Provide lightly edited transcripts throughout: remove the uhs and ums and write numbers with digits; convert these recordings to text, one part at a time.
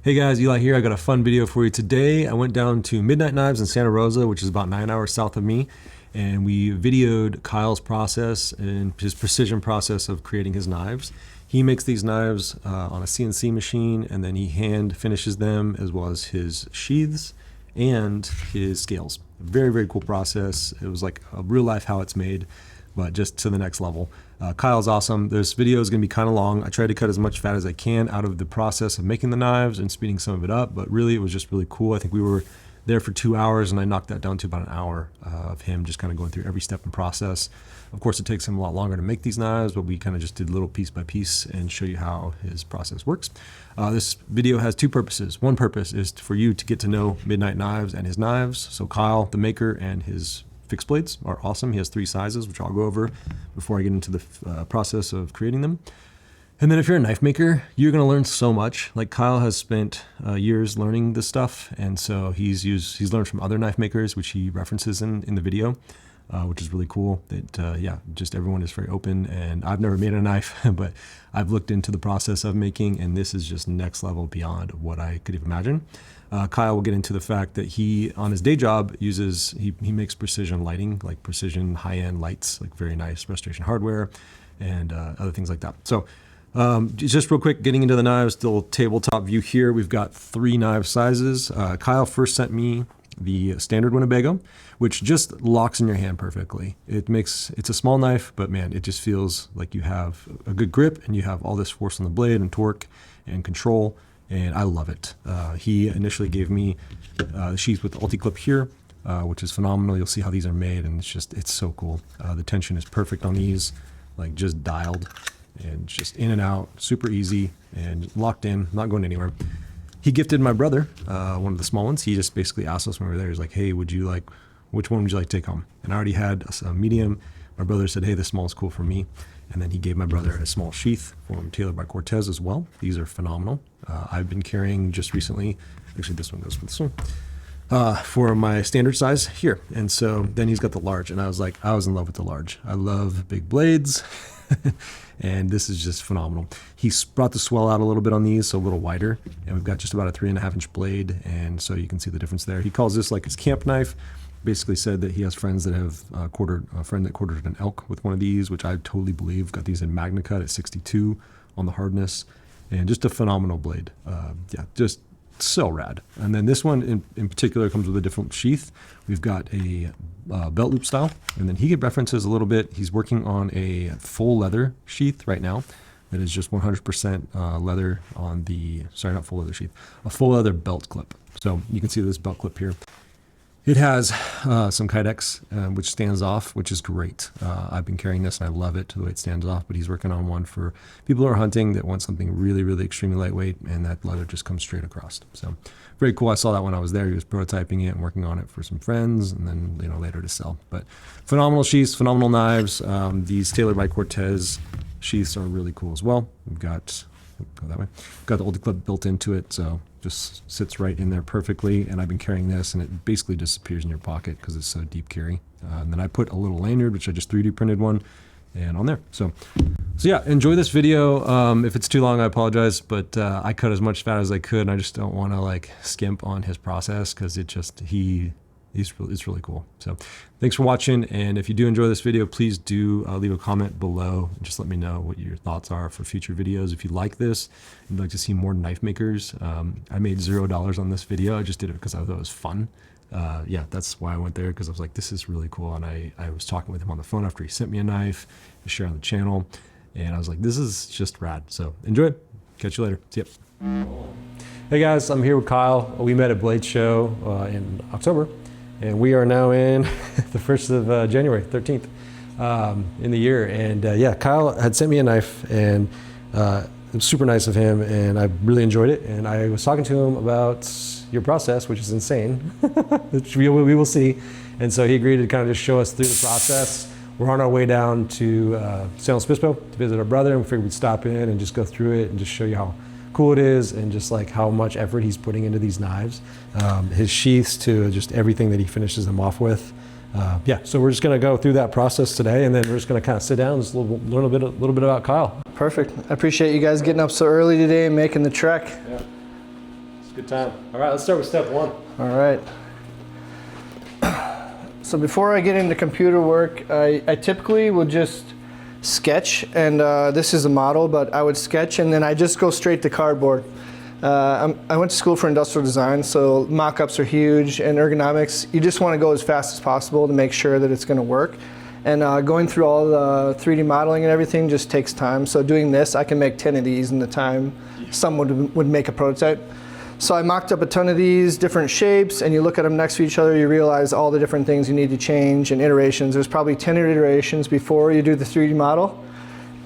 Hey guys, Eli here. I got a fun video for you today. I went down to Midnight Knives in Santa Rosa, which is about 9 hours south of me, and we videoed Kyle's process and his precision process of creating his knives. He makes these knives on a CNC machine, and then he hand finishes them, as well as his sheaths and his scales. Very, very cool process. It was like a real life how it's made, but just to the next level. Kyle's awesome. This video is going to be kind of long. I tried to cut as much fat as I can out of the process of making the knives and speeding some of it up, but really it was just really cool. I think we were there for 2 hours and I knocked that down to about an hour of him just kind of going through every step in process. Of course, it takes him a lot longer to make these knives, but we kind of just did little piece by piece and show you how his process works. This video has two purposes. One purpose is for you to get to know Midnight Knives and his knives. So Kyle, the maker, and his fixed blades are awesome. He has 3 sizes, which I'll go over before I get into the process of creating them. And then if you're a knife maker, you're going to learn so much. Like Kyle has spent years learning this stuff, and so he's learned from other knife makers, which he references in the video, which is really cool. That yeah, just everyone is very open. And I've never made a knife, but I've looked into the process of making, and this is just next level beyond what I could even imagine. Kyle will get into the fact that he, on his day job, he makes precision lighting, like precision high-end lights, like very nice restoration hardware and other things like that. So just real quick, getting into the knives, the little tabletop view here, we've got 3 knife sizes. Kyle first sent me the standard Winnebago, which just locks in your hand perfectly. It's a small knife, but man, it just feels like you have a good grip and you have all this force on the blade and torque and control. And I love it. He initially gave me the sheath with the ulti-clip here, which is phenomenal. You'll see how these are made, and it's so cool. The tension is perfect on these, like just dialed, and just in and out, super easy, and locked in, not going anywhere. He gifted my brother one of the small ones. He just basically asked us when we were there, he's like, hey, which one would you like to take home? And I already had a medium. My brother said, hey, the small is cool for me. And then he gave my brother a small sheath from tailored by Cortez as well. These are phenomenal. I've been carrying just recently, actually this one goes with this one, for my standard size here. And so then he's got the large, and I was in love with the large. I love big blades, and this is just phenomenal. He brought the swell out a little bit on these, so a little wider, and we've got just about a 3.5 inch blade, and so you can see the difference there. He calls this like his camp knife. Basically said that he has friends that have quartered an elk with one of these, which I totally believe. Got these in MagnaCut at 62 on the hardness, and just a phenomenal blade. Yeah, just so rad. And then this one in particular comes with a different sheath. We've got a belt loop style, and then he references a little bit. He's working on a full leather sheath right now. That is just 100% leather on the, sorry, not full leather sheath, a full leather belt clip. So you can see this belt clip here. It has some Kydex, which stands off, which is great. I've been carrying this and I love it the way it stands off, but he's working on one for people who are hunting that want something really, really extremely lightweight, and that leather just comes straight across. So very cool. I saw that when I was there. He was prototyping it and working on it for some friends, and then later to sell. But phenomenal sheaths, phenomenal knives. These tailored by Cortez sheaths are really cool as well. We've got, go that way, got the ulti-clip built into it, so just sits right in there perfectly. And I've been carrying this, and it basically disappears in your pocket because it's so deep carry. And then I put a little lanyard, which I just 3D printed one, and on there. So yeah, enjoy this video. If it's too long, I apologize, but I cut as much fat as I could, and I just don't want to like skimp on his process because it's really cool. So thanks for watching, and if you do enjoy this video, please do leave a comment below and just let me know what your thoughts are for future videos. If you like this and you'd like to see more knife makers, I made $0 on this video. I just did it because I thought it was fun. Yeah, that's why I went there, because I was like, this is really cool. And I was talking with him on the phone after he sent me a knife to share on the channel, and I was like, this is just rad. So enjoy it. Catch you later. See ya. Hey guys, I'm here with Kyle. We met at Blade Show in October. And we are now in the 1st of January, 13th in the year. And yeah, Kyle had sent me a knife, and it was super nice of him, and I really enjoyed it. And I was talking to him about your process, which is insane, which we will see. And so he agreed to kind of just show us through the process. We're on our way down to San Luis Obispo to visit our brother, and we figured we'd stop in and just go through it and just show you how cool it is, and just like how much effort he's putting into these knives, his sheaths to just everything that he finishes them off with. Yeah, so we're just going to go through that process today, and then we're just going to kind of sit down and just learn a little bit about Kyle. Perfect. I appreciate you guys getting up so early today and making the trek. Yeah. Good time. All right, let's start with step one. All right. So before I get into computer work, I typically will just sketch, and this is a model, but I would sketch and then I just go straight to cardboard. I went to school for industrial design, so mock-ups are huge, and ergonomics, you just want to go as fast as possible to make sure that it's going to work. And going through all the 3D modeling and everything just takes time. So doing this, I can make 10 of these in the time someone would make a prototype. So I mocked up a ton of these different shapes, and you look at them next to each other, you realize all the different things you need to change and iterations. There's probably 10 iterations before you do the 3D model.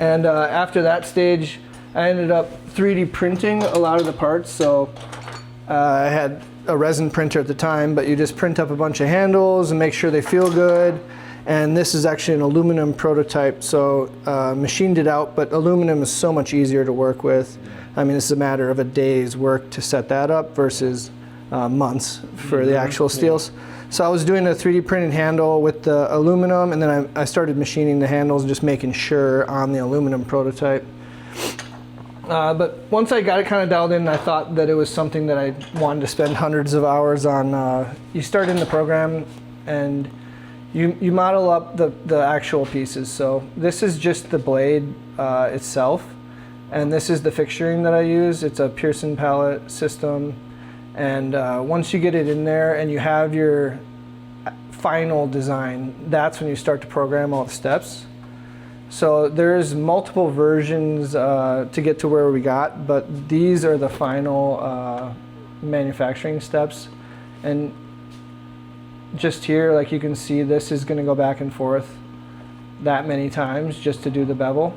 And after that stage, I ended up 3D printing a lot of the parts. So I had a resin printer at the time, but you just print up a bunch of handles and make sure they feel good. And this is actually an aluminum prototype, so machined it out, but aluminum is so much easier to work with. I mean, it's a matter of a day's work to set that up versus months for the actual steels. So I was doing a 3D printed handle with the aluminum, and then I started machining the handles and just making sure on the aluminum prototype. But once I got it kind of dialed in, I thought that it was something that I wanted to spend hundreds of hours on. You start in the program and you model up the actual pieces. So this is just the blade itself, and this is the fixturing that I use. It's a Pearson pallet system, and once you get it in there and you have your final design, that's when you start to program all the steps. So there's multiple versions to get to where we got, but these are the final manufacturing steps. And just here, like you can see, this is going to go back and forth that many times just to do the bevel.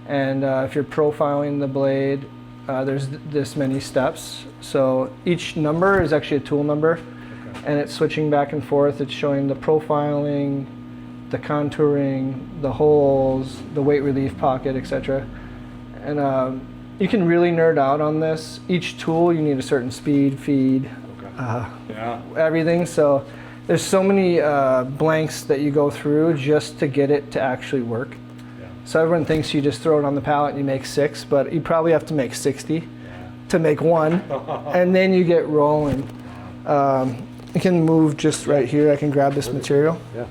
And if you're profiling the blade, there's this many steps. So each number is actually a tool number, and it's switching back and forth. It's showing the profiling, the contouring, the holes, the weight relief pocket, etc. And you can really nerd out on this. Each tool, you need a certain speed, feed, everything. So there's so many blanks that you go through just to get it to actually work. Yeah. So everyone thinks you just throw it on the pallet and you make 6, but you probably have to make 60 to make 1, and then you get rolling. You can move just right here. I can grab this material. Yeah.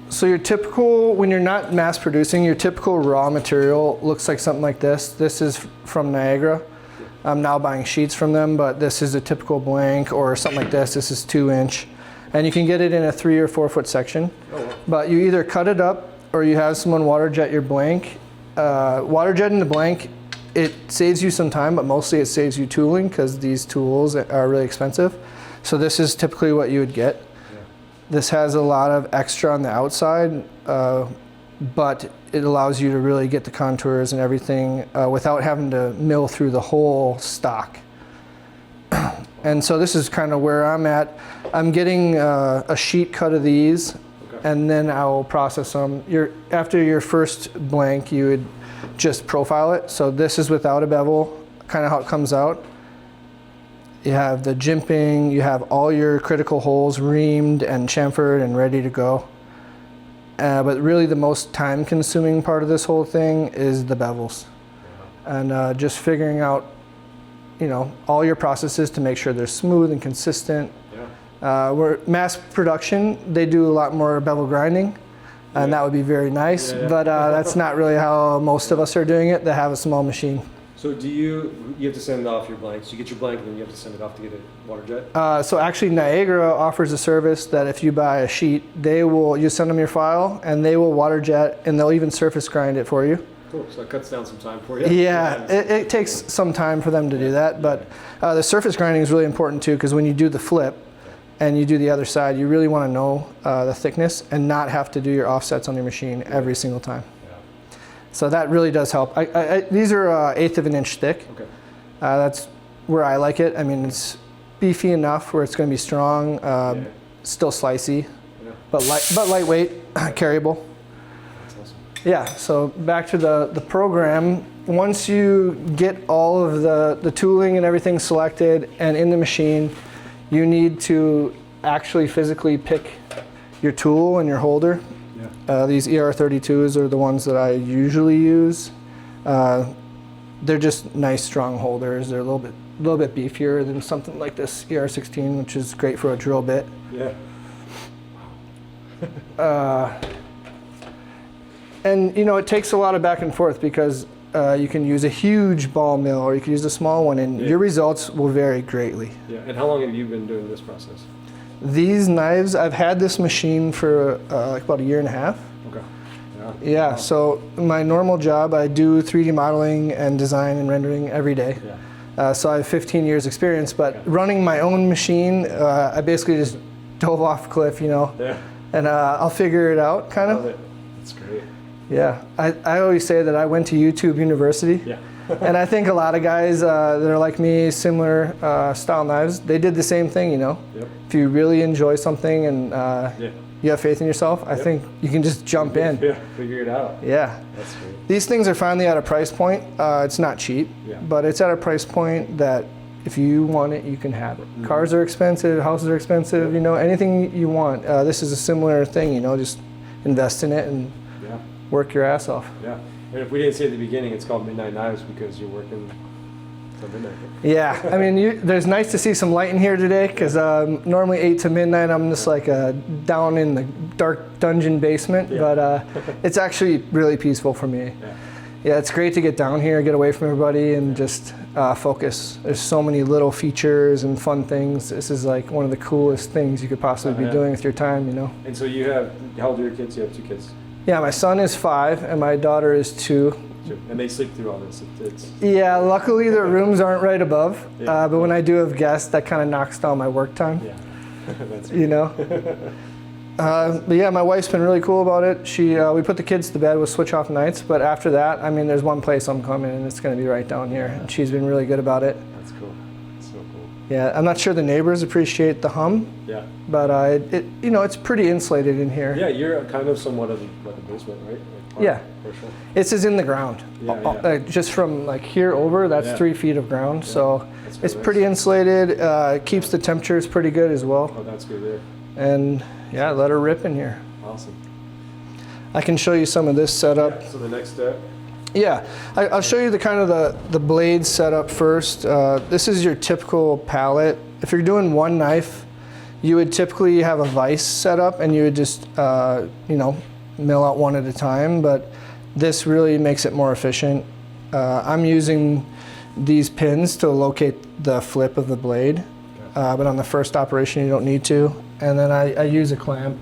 So your typical, when you're not mass producing, your typical raw material looks like something like this. This is from Niagara. I'm now buying sheets from them, but this is a typical blank, or something like this. This is 2-inch. And you can get it in a 3 or 4 foot section. Oh, wow. But you either cut it up or you have someone water jet your blank. Water jetting the blank, it saves you some time, but mostly it saves you tooling because these tools are really expensive. So this is typically what you would get. Yeah. This has a lot of extra on the outside, but it allows you to really get the contours and everything without having to mill through the whole stock. And so this is kind of where I'm at. I'm getting a sheet cut of these, and then I'll process them. After your first blank, you would just profile it. So this is without a bevel, kind of how it comes out. You have the jimping, you have all your critical holes reamed and chamfered and ready to go. But really the most time-consuming part of this whole thing is the bevels. And just figuring out, all your processes to make sure they're smooth and consistent. Where mass production, they do a lot more bevel grinding, and that would be very nice, but that's not really how most of us are doing it that have a small machine. So do you have to send off your blanks? You get your blank and then you have to send it off to get it water jet? So actually Niagara offers a service that if you buy a sheet, you send them your file and they will water jet, and they'll even surface grind it for you. Cool, so it cuts down some time for you. Yeah, it takes some time for them to do that, but the surface grinding is really important too, because when you do the flip and you do the other side, you really want to know the thickness and not have to do your offsets on your machine every single time. So that really does help. These are 1/8 of an inch thick. Okay. That's where I like it. I mean, it's beefy enough where it's going to be strong, still slicey, but lightweight, carryable. That's awesome. Yeah. So back to the program. Once you get all of the tooling and everything selected and in the machine, you need to actually physically pick your tool and your holder. These ER32s are the ones that I usually use. they're just nice, strong holders. They're a little bit beefier than something like this ER16, which is great for a drill bit. Yeah. And you know, it takes a lot of back and forth because you can use a huge ball mill or you can use a small one, and your results will vary greatly. Yeah. And how long have you been doing this process? These knives, I've had this machine for like about a year and a half. Okay. Yeah. Wow. So my normal job, I do 3D modeling and design and rendering every day. Yeah. So I have 15 years experience, but running my own machine, I basically just dove off a cliff, you know. Yeah. And I'll figure it out, kind of. Love it. That's great. Yeah, I always say that I went to YouTube University. Yeah. And I think a lot of guys that are like me, similar style knives, they did the same thing, you know. Yep. If you really enjoy something and you have faith in yourself, I think you can just jump in. Yeah, figure it out. Yeah. That's great. These things are finally at a price point. It's not cheap, but it's at a price point that if you want it, you can have it. Mm-hmm. Cars are expensive, houses are expensive, you know, anything you want. This is a similar thing, you know, just invest in it and work your ass off. Yeah. And if we didn't say at the beginning, it's called Midnight Knives because you're working till midnight. Yeah, I mean, there's nice to see some light in here today because normally 8 to midnight I'm just like down in the dark dungeon basement, but it's actually really peaceful for me. Yeah, it's great to get down here, get away from everybody, and just focus. There's so many little features and fun things. This is like one of the coolest things you could possibly be doing with your time, you know. And so you have, how old are your kids? You have 2 kids? Yeah, my son is 5 and my daughter is 2. And they sleep through all this. Yeah, luckily their rooms aren't right above, but when I do have guests, that kind of knocks down my work time. Yeah, that's you know. But yeah, my wife's been really cool about it. We put the kids to bed with switch off nights, but after that, I mean, there's one place I'm coming, and it's going to be right down here. And she's been really good about it. That's cool. That's so cool. Yeah, I'm not sure the neighbors appreciate the hum. Yeah. But you know, it's pretty insulated in here. Yeah, you're kind of somewhat of like a basement, right? Like This is in the ground. Just from like here over, that's 3 feet of ground. So it's pretty insulated. Keeps the temperatures pretty good as well. Oh, that's good there. And yeah, let her rip in here. Awesome. I can show you some of this setup. Yeah, so the next step. Yeah, I'll show you the kind of the blade setup first. This is your typical pallet. If you're doing one knife, you would typically have a vise setup, and you would just you know, mill out one at a time. But this really makes it more efficient. I'm using these pins to locate the flip of the blade, but on the first operation you don't need to. And then I use a clamp,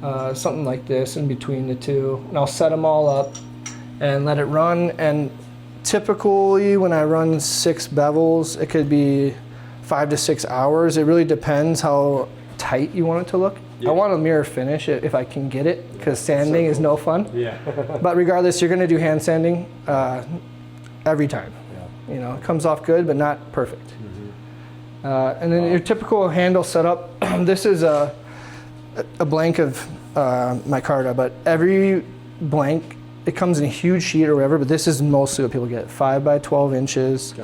something like this in between the two, and I'll set them all up and let it run. And typically when I run 6 bevels, it could be 5 to 6 hours. It really depends how tight you want it to look. I want a mirror finish if I can get it, because sanding is no fun. Yeah. But regardless, you're going to do hand sanding every time. Yeah. You know, it comes off good, but not perfect. And then your typical handle setup. This is a blank of micarta, but every blank, it comes in a huge sheet or whatever, but this is mostly what people get, 5 by 12 inches.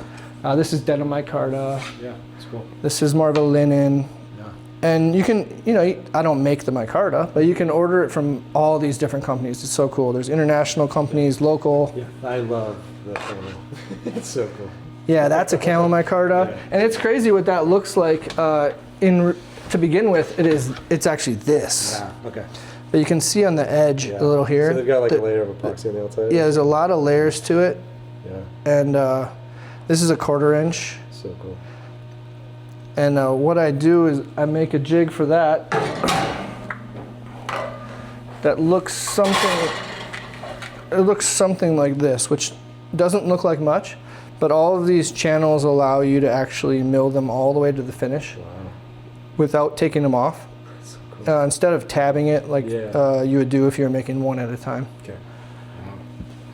Yeah. This is denim micarta. Yeah, that's cool. This is more of a linen. Yeah. And you can, you know, I don't make the micarta, but you can order it from all these different companies. It's so cool. There's international companies, local. Yeah, I love the camel. It's so cool. Yeah, that's a camel micarta, and it's crazy what that looks like. To begin with, it's actually this. Yeah. Okay. But you can see on the edge a little here. So they've got like a layer of epoxy on the outside. Yeah, there's a lot of layers to it. Yeah. And this is a 1/4 inch. So cool. And what I do is I make a jig for that. That looks something. It looks something like this, which doesn't look like much. But all of these channels allow you to actually mill them all the way to the finish without taking them off. So cool. Instead of tabbing it like you would do if you were making one at a time. Okay. Wow.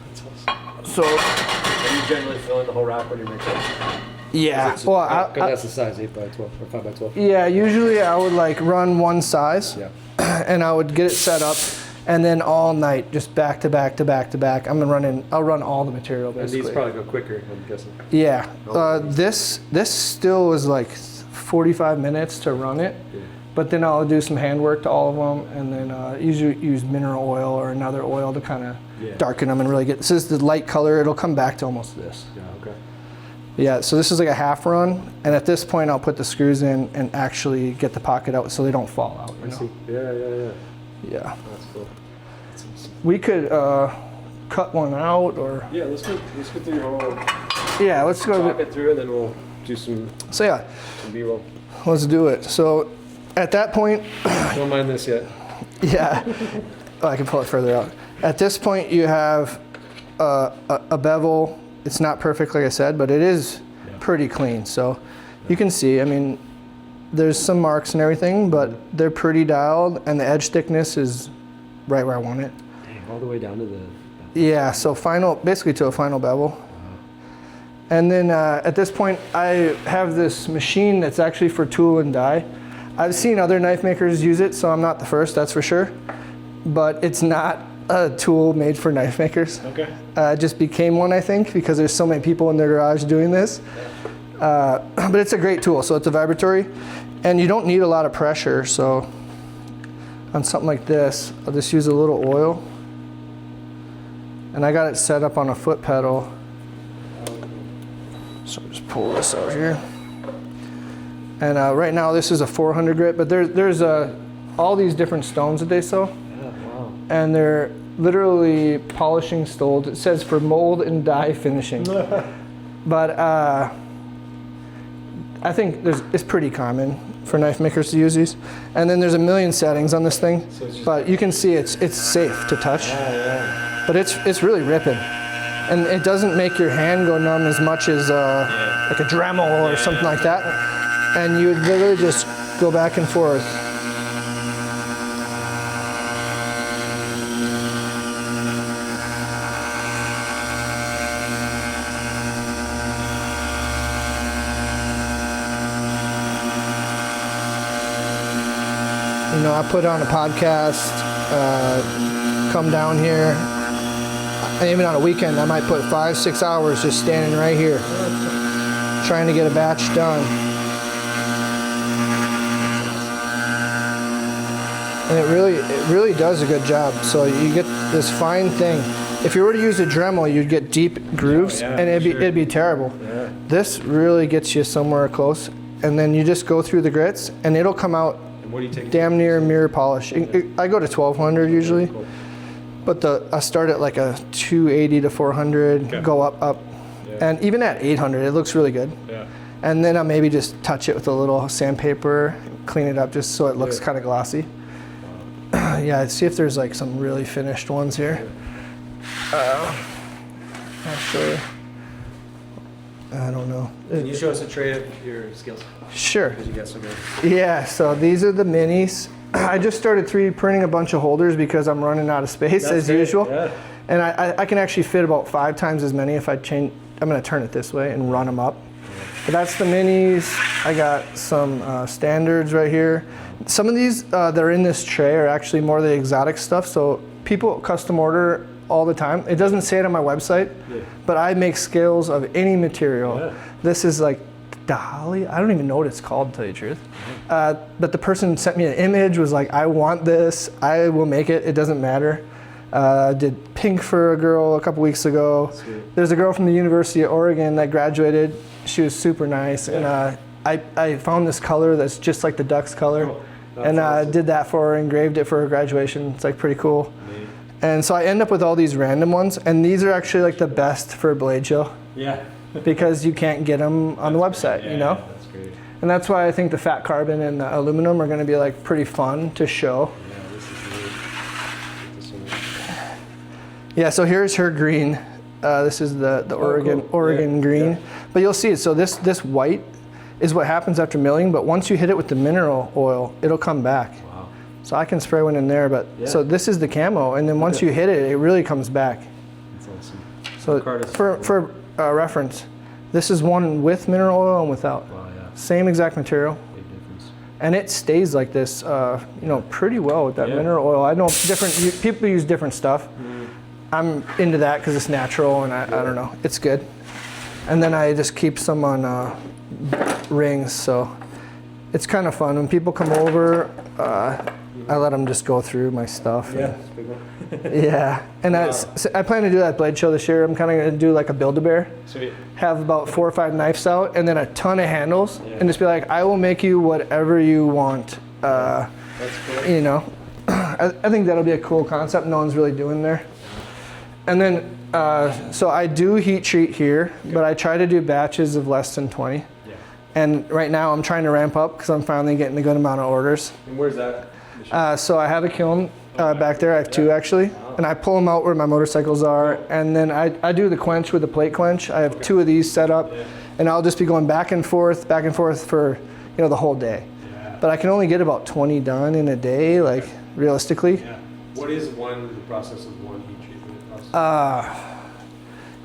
That's awesome. So, are you generally filling the whole rack when you make it? Yeah. Well, that's the size, 8 by 12 or 5 by 12. Yeah, usually I would like run one size, and I would get it set up. And then all night, just back to back to back to back. I'll run all the material basically. And these probably go quicker, I'm guessing. Yeah. This still was like 45 minutes to run it. Yeah. but then I'll do some handwork to all of them, and then usually use mineral oil or another oil to kind of darken them and really get, this is the light color, it'll come back to almost this. Yeah, okay. Yeah, so this is like a half run, and at this point I'll put the screws in and actually get the pocket out so they don't fall out. I see. Yeah. Yeah. That's cool. That's awesome. We could cut one out, or Yeah, let's go through your whole yeah, let's go. talk it through, and then we'll do some So yeah, B-roll. let's do it. So at that point, Don't mind this yet. yeah, oh, I can pull it further out. At this point, you have a bevel. It's not perfect, like I said, but it is pretty clean. So you can see, I mean, there's some marks and everything, but they're pretty dialed, and the edge thickness is right where I want it. Dang, all the way down to the... Yeah, so basically to a final bevel. And then at this point, I have this machine that's actually for tool and die. I've seen other knife makers use it, so I'm not the first, that's for sure. But it's not a tool made for knife makers. Okay. It just became one, I think, because there's so many people in their garage doing this. But it's a great tool, so it's a vibratory. And you don't need a lot of pressure, so on something like this, I'll just use a little oil. And I got it set up on a foot pedal. So I'll just pull this out here. And right now this is a 400 grit, but there's all these different stones that they sell. Yeah, wow. And they're literally polishing stones. It says for mold and die finishing. But I think it's pretty common for knife makers to use these. And then there's a million settings on this thing, but you can see it's safe to touch. Yeah. But it's really ripping. And it doesn't make your hand go numb as much as like a Dremel or something like that. And you literally just go back and forth. You know, I put on a podcast, come down here, and even on a weekend, I might put 5-6 hours just standing right here, trying to get a batch done. And it really does a good job. So you get this fine thing. If you were to use a Dremel, you'd get deep grooves, and it'd be terrible. Yeah. This really gets you somewhere close, and then you just go through the grits, and it'll come out What do you take? damn near mirror polish. I go to 1200 usually, Cool. but I start at like a 280 to 400, Okay. go up, Yeah. and even at 800, it looks really good. Yeah. And then I'll maybe just touch it with a little sandpaper, clean it up just so it looks kind of glossy. Yeah, see if there's like some really finished ones here. Actually, I don't know. Can you show us a tray of your skills? Sure. Did you get some? Yeah, so these are the minis. I just started 3D printing a bunch of holders because I'm running out of space as usual. Yeah. And I can actually fit about 5 times as many if I change. I'm gonna turn it this way and run them up. But that's the minis. I got some standards right here. Some of these that are in this tray are actually more of the exotic stuff. So people custom order all the time. It doesn't say it on my website, but I make scales of any material. Yeah. This is like Dolly. I don't even know what it's called, to tell you the truth. But the person sent me an image, was like, I want this. I will make it. It doesn't matter. Did pink for a girl a couple weeks ago. Sweet. There's a girl from the University of Oregon that graduated. She was super nice, and I found this color that's just like the duck's color, and awesome. did that for her, engraved it for her graduation. It's like pretty cool. Neat. And so I end up with all these random ones, and these are actually like the best for a blade show Yeah. because you can't get them on the website, you know? Yeah, that's great. And that's why I think the fat carbon and the aluminum are going to be like pretty fun to show. Yeah, this is neat. This one. Yeah, so here's her green. This is the Oregon cool. Oregon Yeah, green. yeah. But you'll see it. So this white is what happens after milling, but once you hit it with the mineral oil, it'll come back. Wow. So I can spray one in there, but so this is the camo, and then once you hit it, it really comes back. That's awesome. So Card is- for reference, this is one with mineral oil and without. Wow, yeah. Same exact material. Big difference. And it stays like this, you know, pretty well with that Yeah. mineral oil. I know people use different stuff. I'm into that because it's natural, and I don't know, it's good. And then I just keep some on rings. So it's kind of fun when people come over. I let them just go through my stuff. Yeah. Yeah, and I plan to do that blade show this year. I'm kind of going to do like a Build-A-Bear. Sweet. Have about 4 or 5 knives out, and then a ton of handles, and just be like, I will make you whatever you want. That's cool. You know, I think that'll be a cool concept. No one's really doing there. And then, so I do heat treat here, but I try to do batches of less than 20. Yeah. And right now I'm trying to ramp up because I'm finally getting a good amount of orders. And where's that? So I have a kiln back there. I have 2 actually, and I pull them out where my motorcycles are, and then I do the quench with the plate quench. I have 2 of these set up, and I'll just be going back and forth for the whole day. Yeah. But I can only get about 20 done in a day, like realistically. Yeah. What is the process of one heat treatment process?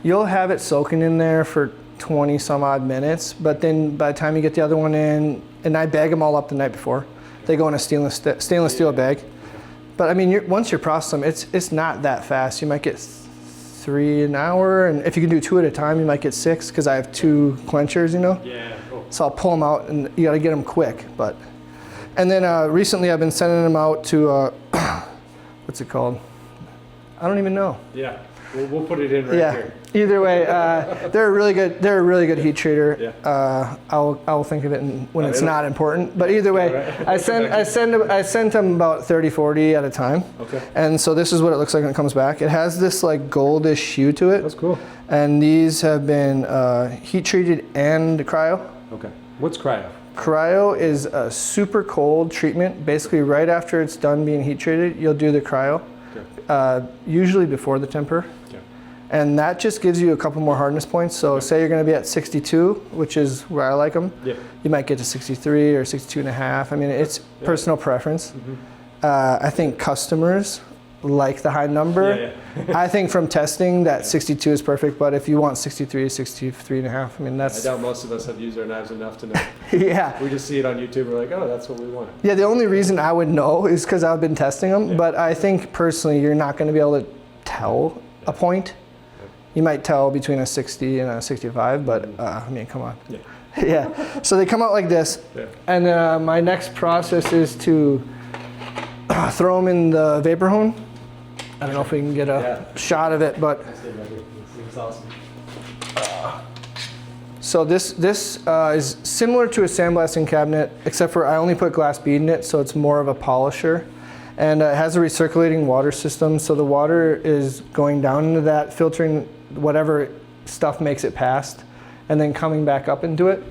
You'll have it soaking in there for 20 some odd minutes, but then by the time you get the other one in, and I bag them all up the night before, they go in a stainless steel bag. But I mean, once you process them, it's not that fast. You might get 3 an hour, and if you can do 2 at a time, you might get 6 because I have 2 quenchers, Yeah, cool. So I'll pull them out, and you got to get them quick. And then recently I've been sending them out to what's it called? I don't even know. Yeah, we'll put it in right here. Either way, they're a really good heat treater. Yeah. I'll think of it when it's not important. But either way, I sent them about 30, 40 at a time. Okay. And so this is what it looks like when it comes back. It has this like goldish hue to it. That's cool. And these have been heat treated and cryo. Okay. What's cryo? Cryo is a super cold treatment. Basically, right after it's done being heat treated, you'll do the cryo. Okay. Usually before the temper. And that just gives you a couple more hardness points. So say you're going to be at 62, which is where I like them. Yeah. You might get to 63 or 62 and a half. I mean, it's personal preference. Mm-hmm. I think customers like the high number. Yeah. I think from testing that 62 is perfect, but if you want 63, 63 and a half, I mean, that's... I doubt most of us have used our knives enough to know. Yeah. We just see it on YouTube, we're like, oh, that's what we want. Yeah, the only reason I would know is because I've been testing them, but I think personally you're not going to be able to tell a point. You might tell between a 60 and a 65, but I mean, come on. Yeah. Yeah. So they come out like this, and my next process is to throw them in the vapor hone. I don't know if we can get a shot of it, but so this is similar to a sandblasting cabinet, except for I only put glass bead in it, so it's more of a polisher. And it has a recirculating water system, so the water is going down into that, filtering whatever stuff makes it past, and then coming back up into it.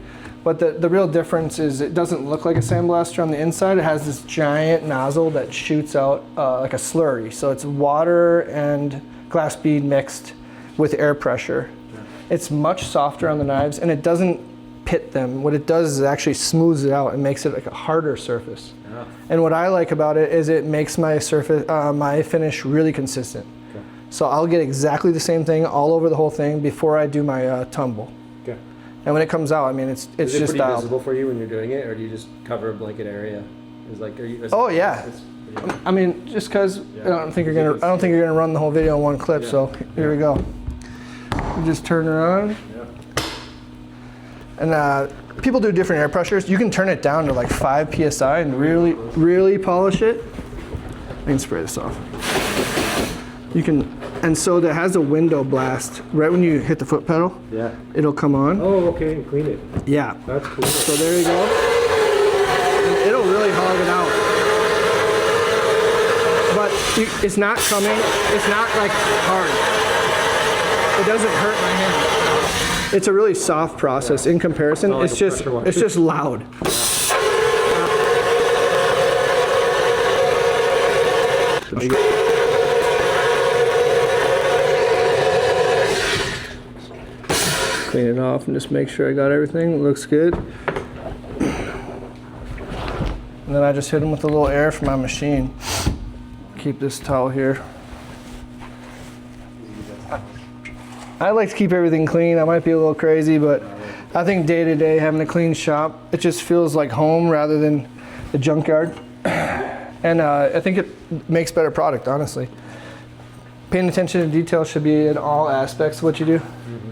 But the real difference is it doesn't look like a sandblaster on the inside. It has this giant nozzle that shoots out like a slurry. So it's water and glass bead mixed with air pressure. Yeah. It's much softer on the knives, and it doesn't pit them. What it does is it actually smooths it out and makes it like a harder surface. Yeah. And what I like about it is it makes my surface, my finish really consistent. Okay. So I'll get exactly the same thing all over the whole thing before I do my tumble. Okay. And when it comes out, I mean, it's is it just pretty visible for you when you're doing it, or do you just cover a blanket area? Is like, are you? Oh yeah. I mean, just because I don't think you're gonna run the whole video in one clip. Yeah. So here we go. You just turn it on. Yeah. And people do different air pressures. You can turn it down to like 5 psi and really polish it. I can spray this off. You can, and so that has a window blast right when you hit the foot pedal. Yeah. It'll come on. Oh, okay, and clean it. Yeah. That's cool. So there you go. And it'll really hog it out. But it's not coming. It's not like hard. It doesn't hurt my hand. It's a really soft process in comparison. Like it's just loud. Clean it off and just make sure I got everything. It looks good. And then I just hit them with a little air from my machine. Keep this towel here. I like to keep everything clean. I might be a little crazy, but I think day to day having a clean shop, it just feels like home rather than the junkyard. And I think it makes better product, honestly. Paying attention to detail should be in all aspects of what you do. Mm-hmm.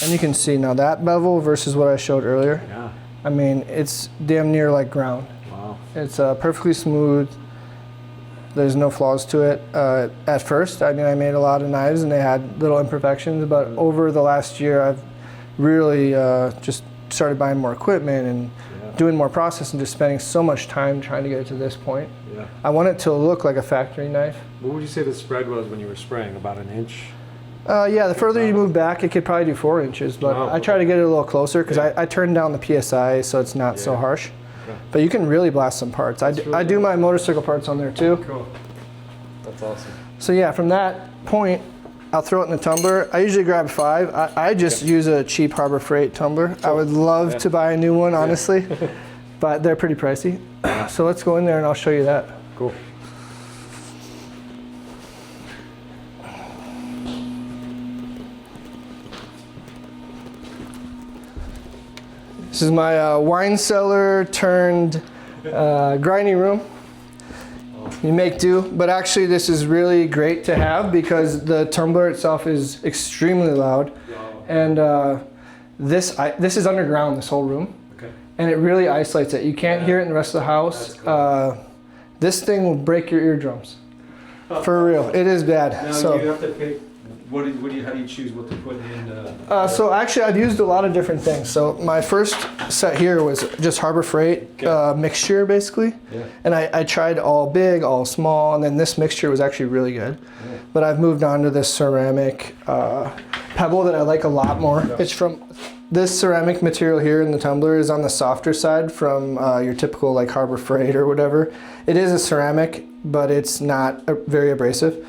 And you can see now that bevel versus what I showed earlier. Yeah. I mean, it's damn near like ground. Wow. It's perfectly smooth. There's no flaws to it. At first, I mean, I made a lot of knives and they had little imperfections, but over the last year, I've really just started buying more equipment and doing more process and just spending so much time trying to get it to this point. Yeah. I want it to look like a factory knife. What would you say the spread was when you were spraying? About an inch? Yeah, the further you move back, it could probably do 4 inches, but Oh, I try to get it a little closer because Yeah. I turn down the PSI so it's not so harsh. Okay. But you can really blast some parts. I really do my motorcycle parts on there too. Cool. That's awesome. So yeah, from that point, I'll throw it in the tumbler. I usually grab 5. I just use a cheap Harbor Freight tumbler. I would love to buy a new one, honestly, but they're pretty pricey. So let's go in there and I'll show you that. Cool. This is my wine cellar turned grinding room. You make do, but actually this is really great to have because the tumbler itself is extremely loud, and this is underground, this whole room, and it really isolates it. You can't hear it in the rest of the house. This thing will break your eardrums, for real. It is bad. Now So you have to pick. How do you choose what to put in? so actually I've used a lot of different things. So my first set here was just Harbor Freight mixture basically. Yeah. And I tried all big, all small, and then this mixture was actually really good. Yeah. But I've moved on to this ceramic pebble that I like a lot more. Yeah. It's from, this ceramic material here in the tumbler is on the softer side from your typical like Harbor Freight or whatever. It is a ceramic, but it's not very abrasive.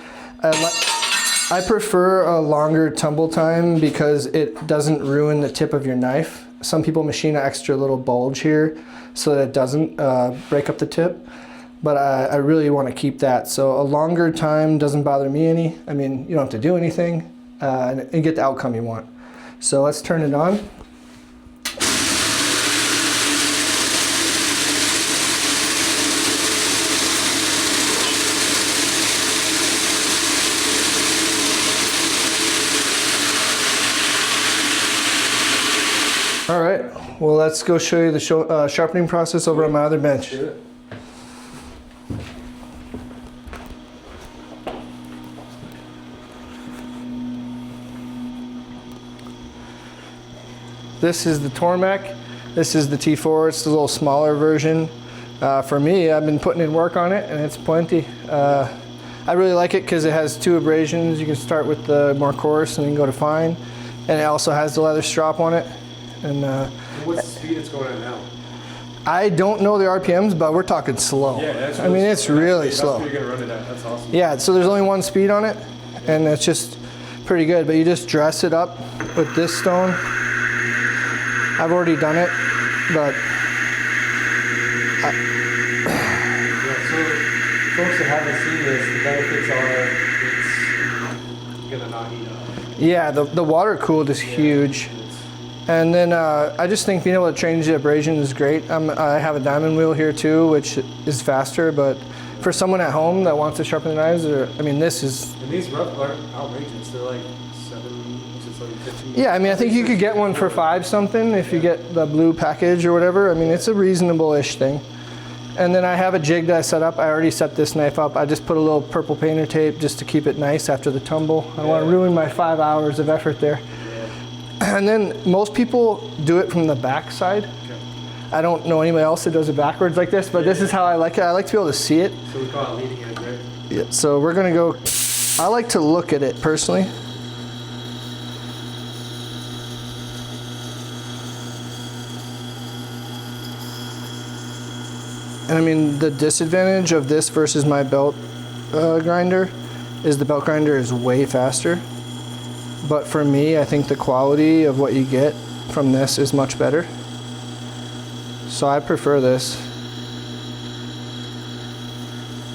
I prefer a longer tumble time because it doesn't ruin the tip of your knife. Some people machine an extra little bulge here so that it doesn't break up the tip, but I really want to keep that. So a longer time doesn't bother me any. I mean, you don't have to do anything and get the outcome you want. So let's turn it on. All right, well, let's go show you the sharpening process over on my other bench. This is the Tormek. This is the T4. It's the little smaller version. For me, I've been putting in work on it, and it's plenty. I really like it because it has 2 abrasions. You can start with the more coarse and then go to fine. And it also has the leather strop on it. And what's the speed it's going at now? I don't know the RPMs, but we're talking slow. Yeah, that's I mean, it's really slow. That's what you're gonna run it at. That's awesome. Yeah, so there's only 1 speed on it, and it's just pretty good. But you just dress it up with this stone. I've already done it, but Yeah, so folks that haven't seen this, the benefits are it's gonna not heat up. yeah, the water cooled is huge. And then I just think being able to change the abrasion is great. I have a diamond wheel here too, which is faster, but for someone at home that wants to sharpen the knives, I mean, this is... And these rough aren't outrageous. They're like 7, just like 15. Yeah, I mean, I think you could get one for 5 something if you get the blue package or whatever. I mean, it's a reasonable-ish thing. And then I have a jig that I set up. I already set this knife up. I just put a little purple painter tape just to keep it nice after the tumble. I don't want to ruin my 5 hours of effort there. And then most people do it from the back side. I don't know anybody else that does it backwards like this, but this is how I like it. I like to be able to see it. So we call it leading edge, right? Yeah, so we're gonna go, I like to look at it personally. And I mean, the disadvantage of this versus my belt grinder is the belt grinder is way faster. But for me, I think the quality of what you get from this is much better. So I prefer this.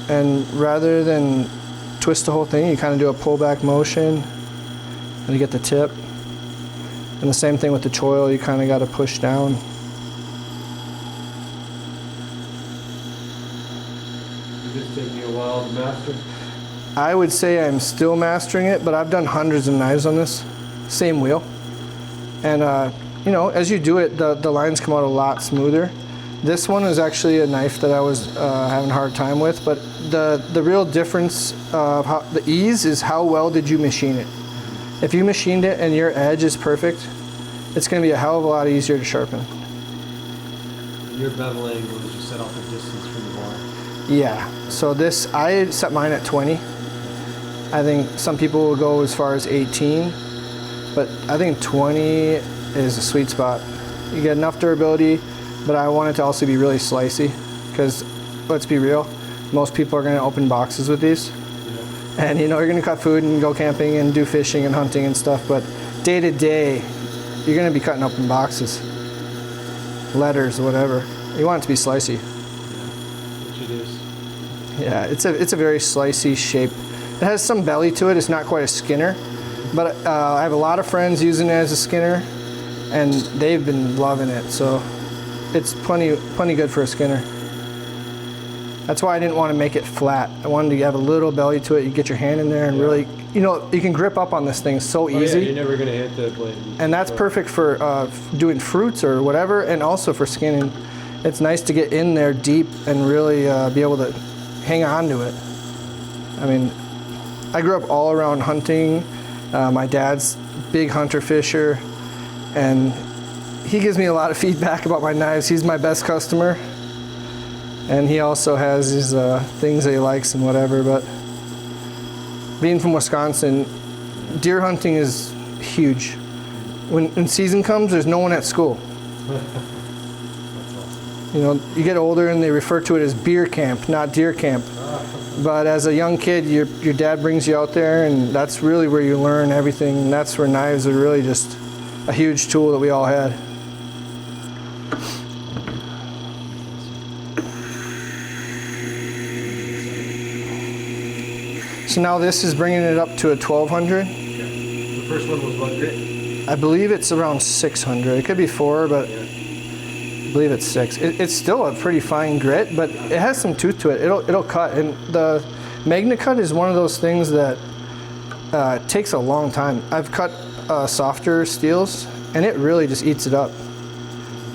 And rather than twist the whole thing, you kind of do a pullback motion and you get the tip. And the same thing with the choil, you kind of got to push down. It's just taking you a while to master. I would say I'm still mastering it, but I've done hundreds of knives on this. Same wheel. And you know, as you do it, the lines come out a lot smoother. This one is actually a knife that I was having a hard time with, but the real difference of the ease is how well did you machine it. If you machined it and your edge is perfect, it's going to be a hell of a lot easier to sharpen. Your bevel angle is you set off the distance from the bar. Yeah, so this, I set mine at 20. I think some people will go as far as 18, but I think 20 is a sweet spot. You get enough durability, but I want it to also be really slicey, because let's be real, most people are going to open boxes with these. Yeah. And you know, you're going to cut food and go camping and do fishing and hunting and stuff, but day to day, you're going to be cutting open boxes, letters, whatever. You want it to be slicey. Yeah, which it is. Yeah, it's a very slicey shape. It has some belly to it. It's not quite a skinner, but I have a lot of friends using it as a skinner, and they've been loving it. So it's plenty good for a skinner. That's why I didn't want to make it flat. I wanted to have a little belly to it. You get your hand in there and really, you know, you can grip up on this thing so easy. Yeah, you're never going to hit the blade. And that's perfect for doing fruits or whatever, and also for skinning. It's nice to get in there deep and really be able to hang on to it. I mean, I grew up all around hunting. My dad's big hunter fisher, and he gives me a lot of feedback about my knives. He's my best customer, and he also has his things that he likes and whatever. But being from Wisconsin, deer hunting is huge. When season comes, there's no one at school. You know, you get older and they refer to it as beer camp, not deer camp. But as a young kid, your dad brings you out there, and that's really where you learn everything. And that's where knives are really just a huge tool that we all had. So now this is bringing it up to a 1200. Okay. The first one was what grit? I believe it's around 600. It could be 4, but I believe it's 6. It's still a pretty fine grit, but it has some tooth to it. It'll cut. And the MagnaCut is one of those things that takes a long time. I've cut softer steels, and it really just eats it up.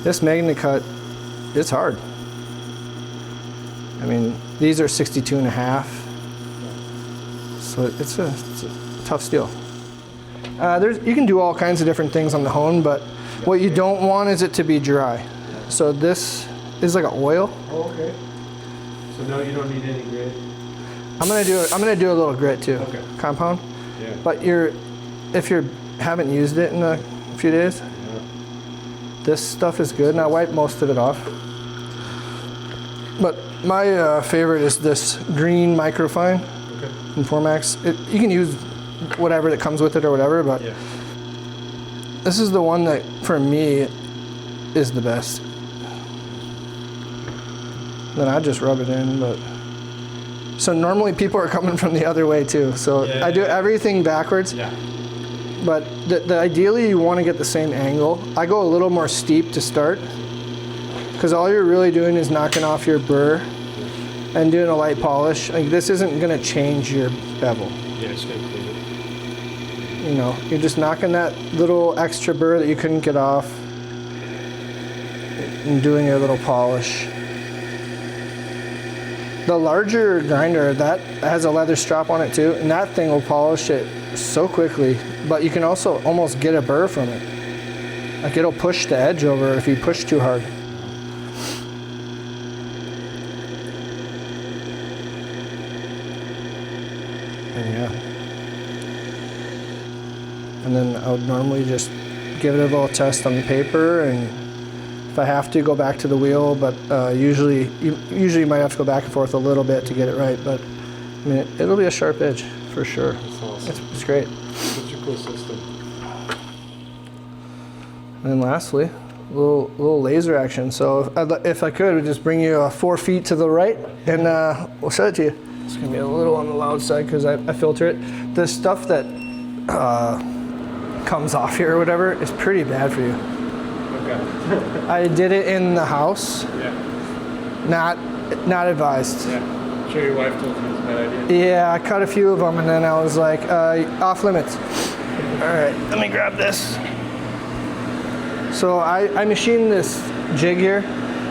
This MagnaCut, it's hard. I mean, these are 62.5. So it's a tough steel. You can do all kinds of different things on the hone, but what you don't want is it to be dry. So this is like an oil. Oh, okay. So no, you don't need any grit. I'm gonna do a little grit too. Okay. Compound. Yeah. But if you haven't used it in a few days, this stuff is good, and I wipe most of it off. But my favorite is this green microfine. From Formax. You can use whatever that comes with it or whatever, but this is the one that for me is the best. Then I just rub it in, but so normally people are coming from the other way too. So I do everything backwards. Yeah. But ideally you want to get the same angle. I go a little more steep to start, because all you're really doing is knocking off your burr and doing a light polish. Like, this isn't going to change your bevel. Yeah, it's going to clean it. You know, you're just knocking that little extra burr that you couldn't get off and doing your little polish. The larger grinder, that has a leather strap on it too, and that thing will polish it so quickly, but you can also almost get a burr from it. Like, it'll push the edge over if you push too hard. And then I would normally just give it a little test on the paper, and if I have to, go back to the wheel, but usually you might have to go back and forth a little bit to get it right, but I mean, it'll be a sharp edge for sure. That's awesome. It's great. Such a cool system. And then lastly, a little laser action. So if I could, I'd just bring you 4 feet to the right, and we'll show it to you. It's gonna be a little on the loud side because I filter it. The stuff that comes off here or whatever is pretty bad for you. Okay. I did it in the house. Yeah. Not advised. Yeah. I'm sure your wife told you it's a bad idea. Yeah, I cut a few of them, and then I was like, off limits. All right, let me grab this. So I machined this jig here.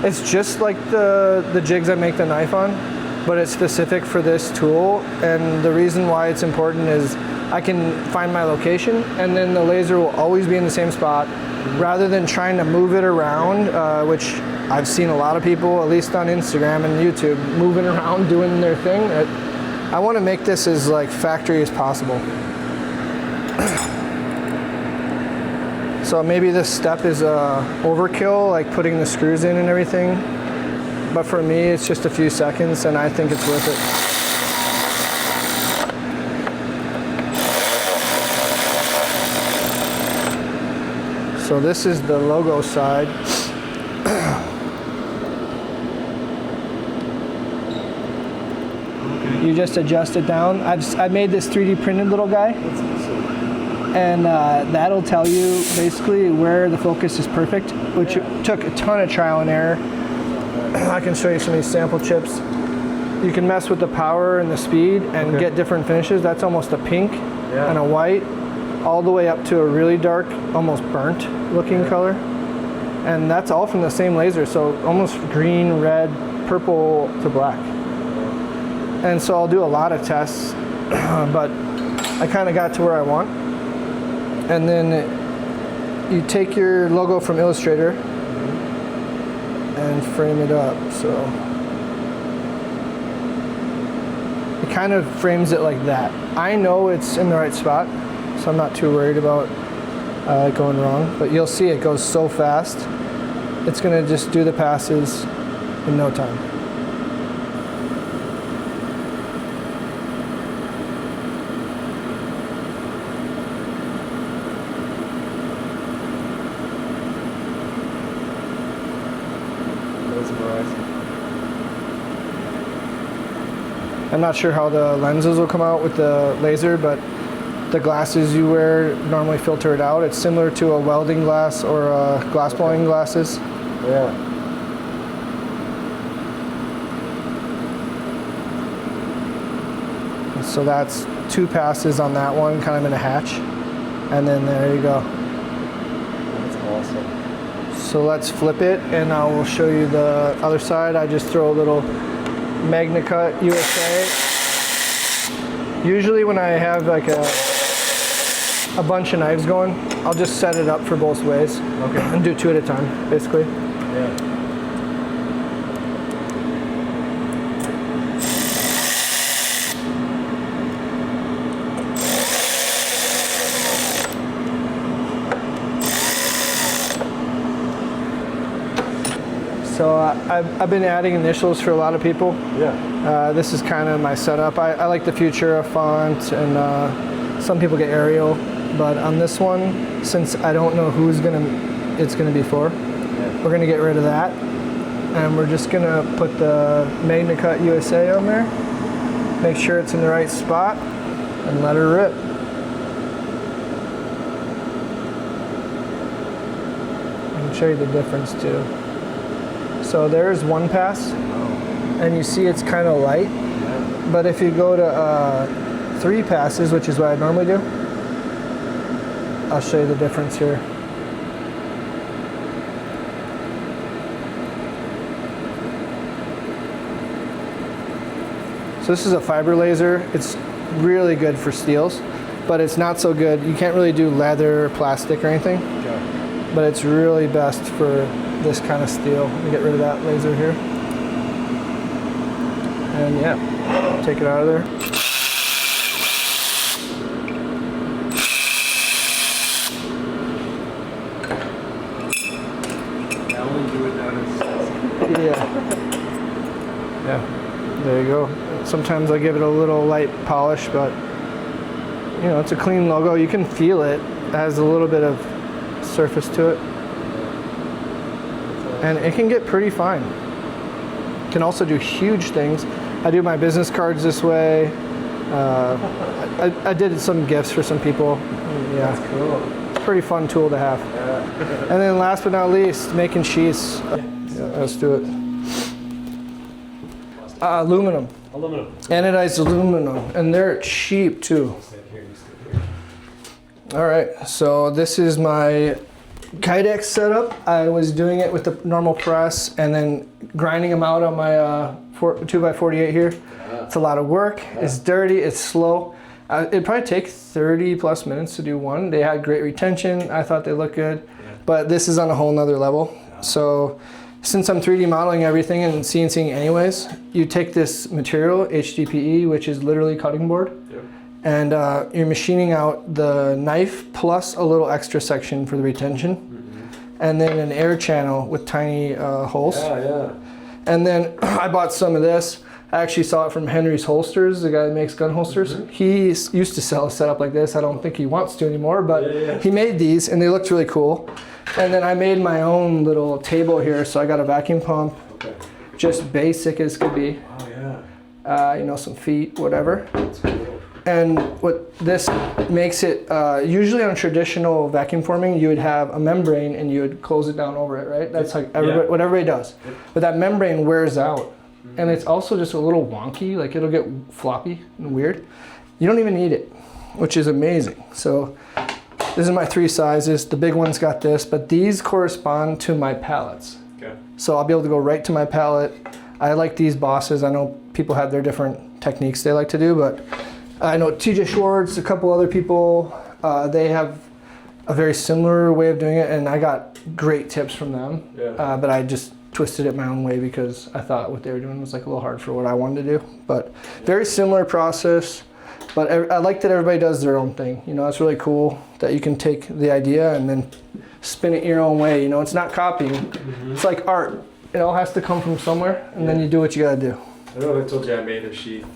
It's just like the jigs I make the knife on, but it's specific for this tool. And the reason why it's important is I can find my location, and then the laser will always be in the same spot, rather than trying to move it around, which I've seen a lot of people, at least on Instagram and YouTube, moving around doing their thing. I want to make this as like factory as possible. So maybe this step is overkill, like putting the screws in and everything. But for me, it's just a few seconds, and I think it's worth it. So this is the logo side. You just adjust it down. I made this 3D printed little guy. And that'll tell you basically where the focus is perfect, which took a ton of trial and error. I can show you some of these sample chips. You can mess with the power and the speed and get different finishes. That's almost a pink and a white, all the way up to a really dark, almost burnt looking color. And that's all from the same laser, so almost green, red, purple to black. And so I'll do a lot of tests, but I kind of got to where I want. And then you take your logo from Illustrator and frame it up. So it kind of frames it like that. I know it's in the right spot, so I'm not too worried about it going wrong. But you'll see it goes so fast. It's gonna just do the passes in no time. I'm not sure how the lenses will come out with the laser, but the glasses you wear normally filter it out. It's similar to a welding glass or glass blowing glasses. Yeah. So that's 2 passes on that one, kind of in a hatch. And then there you go. That's awesome. So let's flip it, and I will show you the other side. I just throw a little MagnaCut USA. Usually when I have like a bunch of knives going, I'll just set it up for both ways. Okay. And do 2 at a time, basically. Yeah. So I've been adding initials for a lot of people. Yeah. This is kind of my setup. I like the Futura font, and some people get Arial, but on this one, since I don't know who's it's gonna be for, we're gonna get rid of that, and we're just gonna put the MagnaCut USA on there, make sure it's in the right spot, and let her rip. I can show you the difference too. So there's 1 pass, and you see it's kind of light, but if you go to 3 passes, which is what I normally do, I'll show you the difference here. So this is a fiber laser. It's really good for steels, but it's not so good. You can't really do leather or plastic or anything, but it's really best for this kind of steel. Let me get rid of that laser here. And yeah, take it out of there. I only do it down Yeah, there you go. Sometimes I give it a little light polish, but you know, it's a clean logo. You can feel it. It has a little bit of surface to it. And it can get pretty fine. It can also do huge things. I do my business cards this way. I did some gifts for some people. Yeah, That's cool. it's a pretty fun tool to have. Yeah. And then last but not least, making sheaths. Yeah, let's do it. Aluminum. Aluminum. Anodized aluminum. And they're cheap too. All right, so this is my Kydex setup, I was doing it with the normal press and then grinding them out on my 2x48 here. It's a lot of work. It's dirty. It's slow. It'd probably take 30 plus minutes to do one. They had great retention. I thought they looked good, but this is on a whole nother level. So since I'm 3D modeling everything and CNCing anyways, you take this material, HDPE, which is literally cutting board, and you're machining out the knife plus a little extra section for the retention, and then an air channel with tiny holes. And then I bought some of this. I actually saw it from Henry's Holsters, the guy that makes gun holsters. He used to sell a setup like this. I don't think he wants to anymore, but he made these and they looked really cool. And then I made my own little table here. So I got a vacuum pump, just basic as could be. You know, some feet, whatever. And what this makes it, usually on traditional vacuum forming, you would have a membrane and you would close it down over it, right? That's like what everybody does. But that membrane wears out. And it's also just a little wonky, like it'll get floppy and weird. You don't even need it, which is amazing. So this is my 3 sizes. The big one's got this, but these correspond to my pallets. So I'll be able to go right to my pallet. I like these bosses. I know people have their different techniques they like to do, but I know TJ Schwartz, a couple other people, they have a very similar way of doing it, and I got great tips from them. But I just twisted it my own way because I thought what they were doing was like a little hard for what I wanted to do. But very similar process. But I like that everybody does their own thing. You know, it's really cool that you can take the idea and then spin it your own way. You know, it's not copying. It's like art. It all has to come from somewhere, and then you do what you gotta do. I know I told you I made a sheath,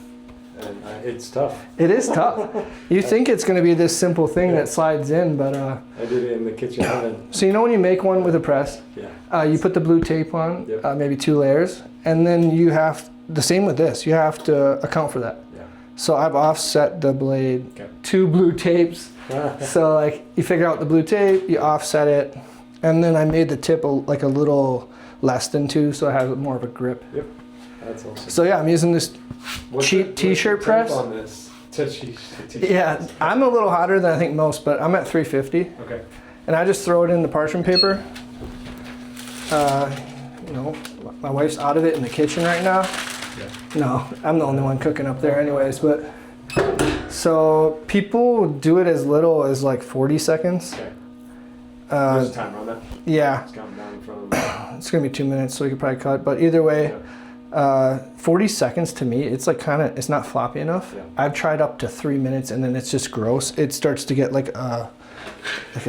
and it's tough. It is tough. You think it's gonna be this simple thing that slides in, but I did it in the kitchen oven. So you know when you make one with a press, you put the blue tape on, maybe 2 layers, and then you have, the same with this, you have to account for that. So I've offset the blade 2 blue tapes. So like you figure out the blue tape, you offset it, and then I made the tip like a little less than 2, so it has more of a grip. That's awesome. So yeah, I'm using this cheap t-shirt press. On this? Yeah, I'm a little hotter than I think most, but I'm at 350. And I just throw it in the parchment paper. You know, my wife's out of it in the kitchen right now. No, I'm the only one cooking up there anyways, but so people do it as little as like 40 seconds. There's a timer on that? Yeah. It's counting down from... It's gonna be 2 minutes, so we could probably cut, but either way, 40 seconds to me, it's like it's not floppy enough. I've tried up to 3 minutes and then it's just gross. It starts to get like a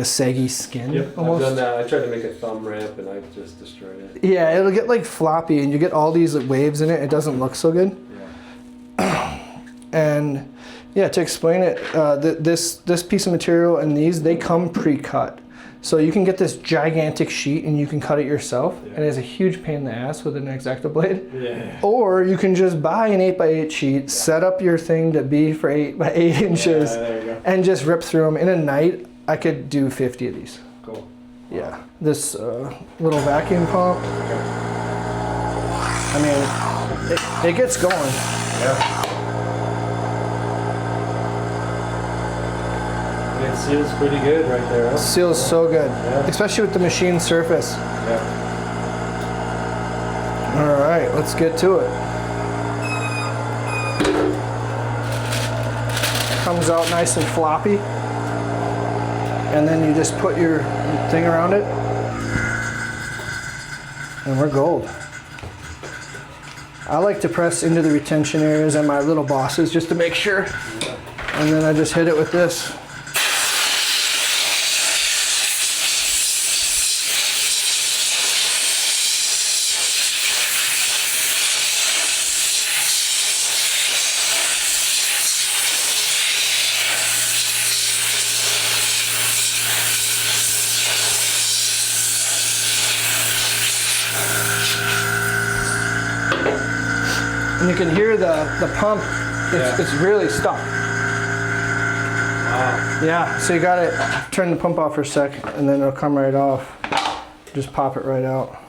saggy skin almost. I've done that. I tried to make a thumb ramp and I just destroyed it. Yeah, it'll get like floppy and you get all these like, waves in it. It doesn't look so good. And yeah, to explain it, this piece of material and they come pre-cut. So you can get this gigantic sheet and you can cut it yourself, and it's a huge pain in the ass with an X-Acto blade. Or you can just buy an 8x8 sheet, set up your thing to be for 8x8 inches, and just rip through them. In a night, I could do 50 of these. Cool. Yeah, this little vacuum pump. I mean, it gets going. It seals pretty good right there. Huh? Seals so good, especially with the machine surface. All right, let's get to it. Comes out nice and floppy. And then you just put your thing around it. And we're gold. I like to press into the retention areas and my little bosses just to make sure. And then I just hit it with this. And you can hear the pump, it's really stuck. Yeah, so you gotta turn the pump off for a sec and then it'll come right off. Just pop it right out.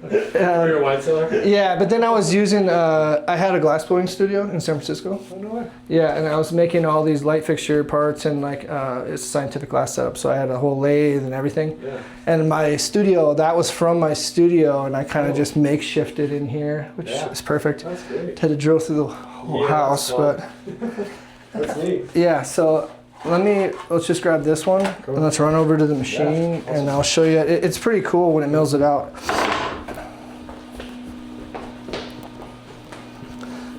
For your wine cellar? Yeah, but then I was using, I had a glass blowing studio in San Francisco. Oh, no way. Yeah, and I was making all these light fixture parts and like it's a scientific glass setup, so I had a whole lathe and everything. Yeah. And my studio, that was from my studio, and I kind of just makeshifted in here, which is perfect. That's great. Had to drill through the whole house, but That's neat. yeah. So let's just grab this one and let's run over to the machine, and I'll show you. It's pretty cool when it mills it out.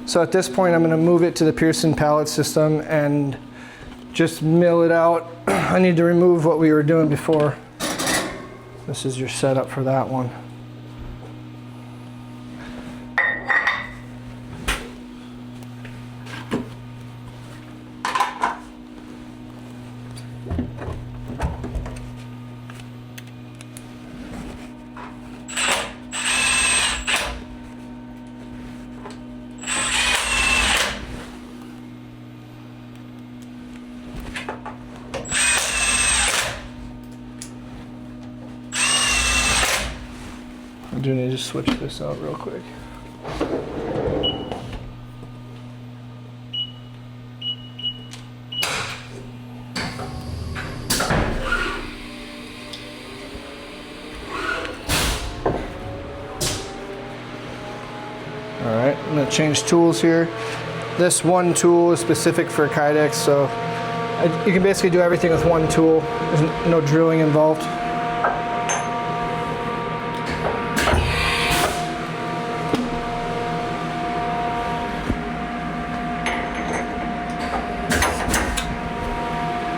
So at this point, I'm going to move it to the Pearson pallet system and just mill it out. I need to remove what we were doing before. This is your setup for that one. I do need to switch this out real quick. All right, I'm gonna change tools here. This one tool is specific for Kydex, so you can basically do everything with one tool. There's no drilling involved.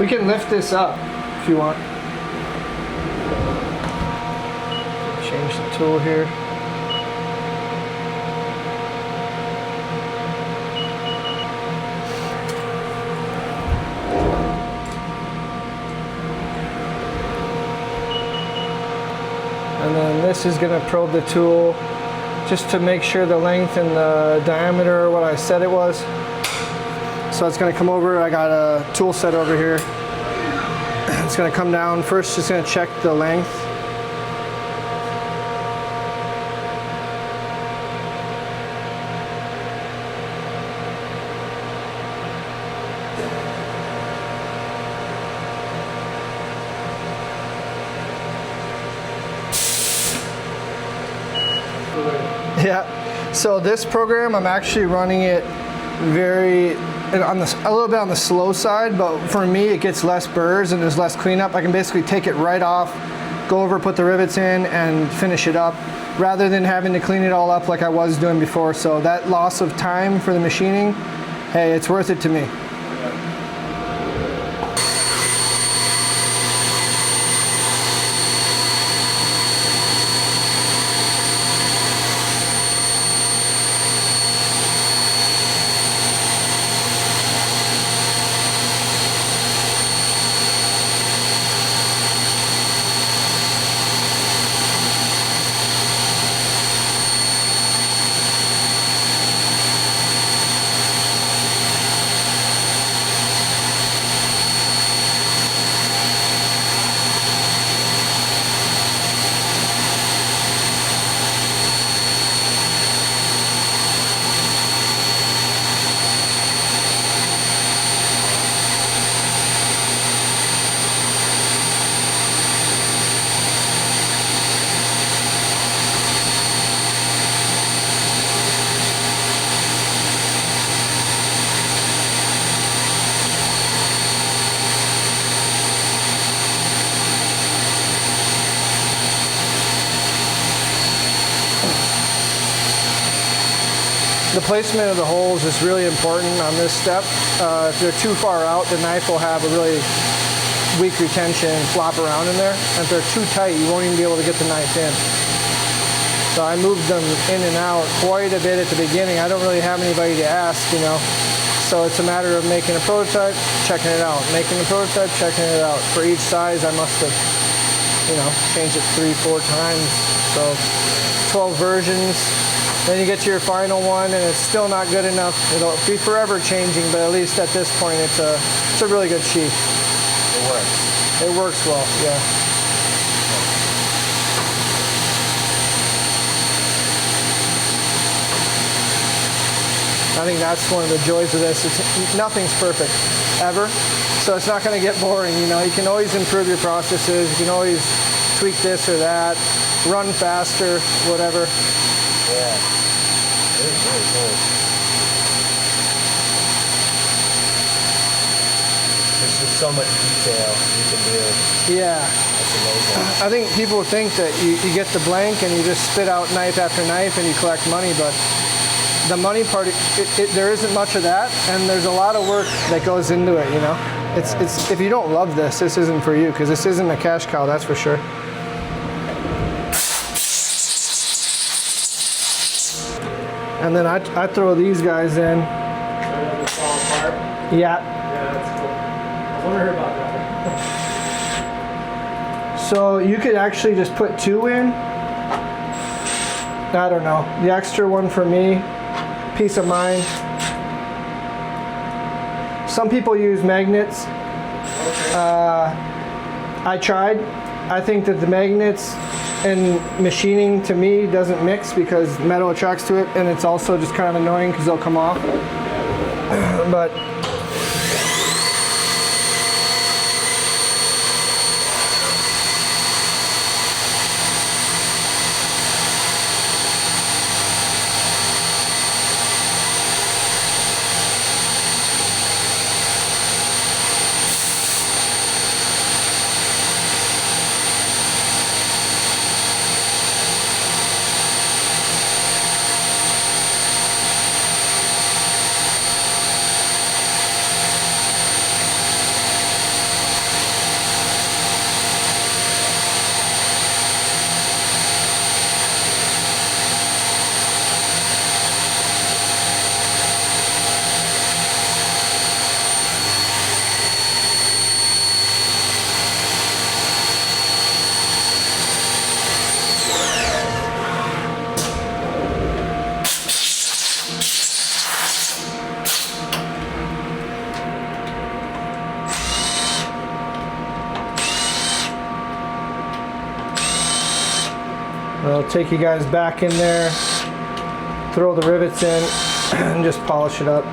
We can lift this up if you want. Change the tool here. And then this is going to probe the tool just to make sure the length and the diameter are what I said it was. So it's going to come over. I got a tool set over here. It's going to come down. First, just going to check the length. Yeah. So this program, I'm actually running it a little bit on the slow side, but for me it gets less burrs and there's less cleanup. I can basically take it right off, go over, put the rivets in, and finish it up, rather than having to clean it all up like I was doing before. So that loss of time for the machining, hey, it's worth it to me. The placement of the holes is really important on this step. If they're too far out, the knife will have a really weak retention and flop around in there. And if they're too tight, you won't even be able to get the knife in. So I moved them in and out quite a bit at the beginning. I don't really have anybody to ask, you know. So it's a matter of making a prototype, checking it out. Making a prototype, checking it out. For each size, I must have, you know, changed it 3-4 times. So 12 versions. Then you get to your final one, and it's still not good enough. It'll be forever changing, but at least at this point, it's a really good sheath. It works. It works well, yeah. I think that's one of the joys of this. Nothing's perfect, ever. So it's not going to get boring, you know. You can always improve your processes. You can always tweak this or that, run faster, whatever. Yeah. Very, very cool. There's just so much detail you can do. Yeah. That's amazing. I think people think that you get the blank and you just spit out knife after knife and you collect money, but the money part, there isn't much of that, and there's a lot of work that goes into it, you know. It's if you don't love this isn't for you, because this isn't a cash cow, that's for sure. And then I throw these guys in. They fall apart. Yeah. Yeah, that's cool. I want to hear about that. So you could actually just put 2 in. I don't know. The extra one for me, peace of mind. Some people use magnets. I tried. I think that the magnets and machining to me doesn't mix because metal attracts to it, and it's also just kind of annoying because they'll come off. But I'll take you guys back in there, throw the rivets in, and just polish it up.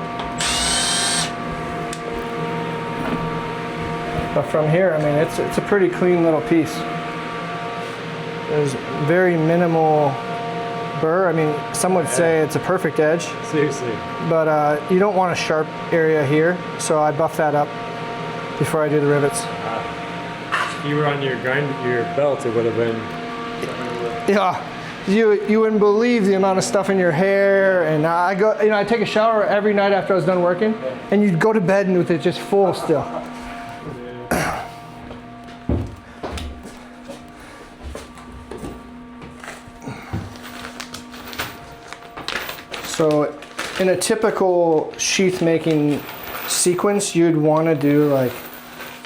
But from here, I mean, it's a pretty clean little piece. There's very minimal burr. I mean, some would say it's a perfect edge. Seriously. But you don't want a sharp area here, so I buff that up before I do the rivets. If you were on your belt, it would have been. Yeah, you wouldn't believe the amount of stuff in your hair, and I take a shower every night after I was done working, and you'd go to bed and with it just full still. So, in a typical sheath making sequence, you'd want to do like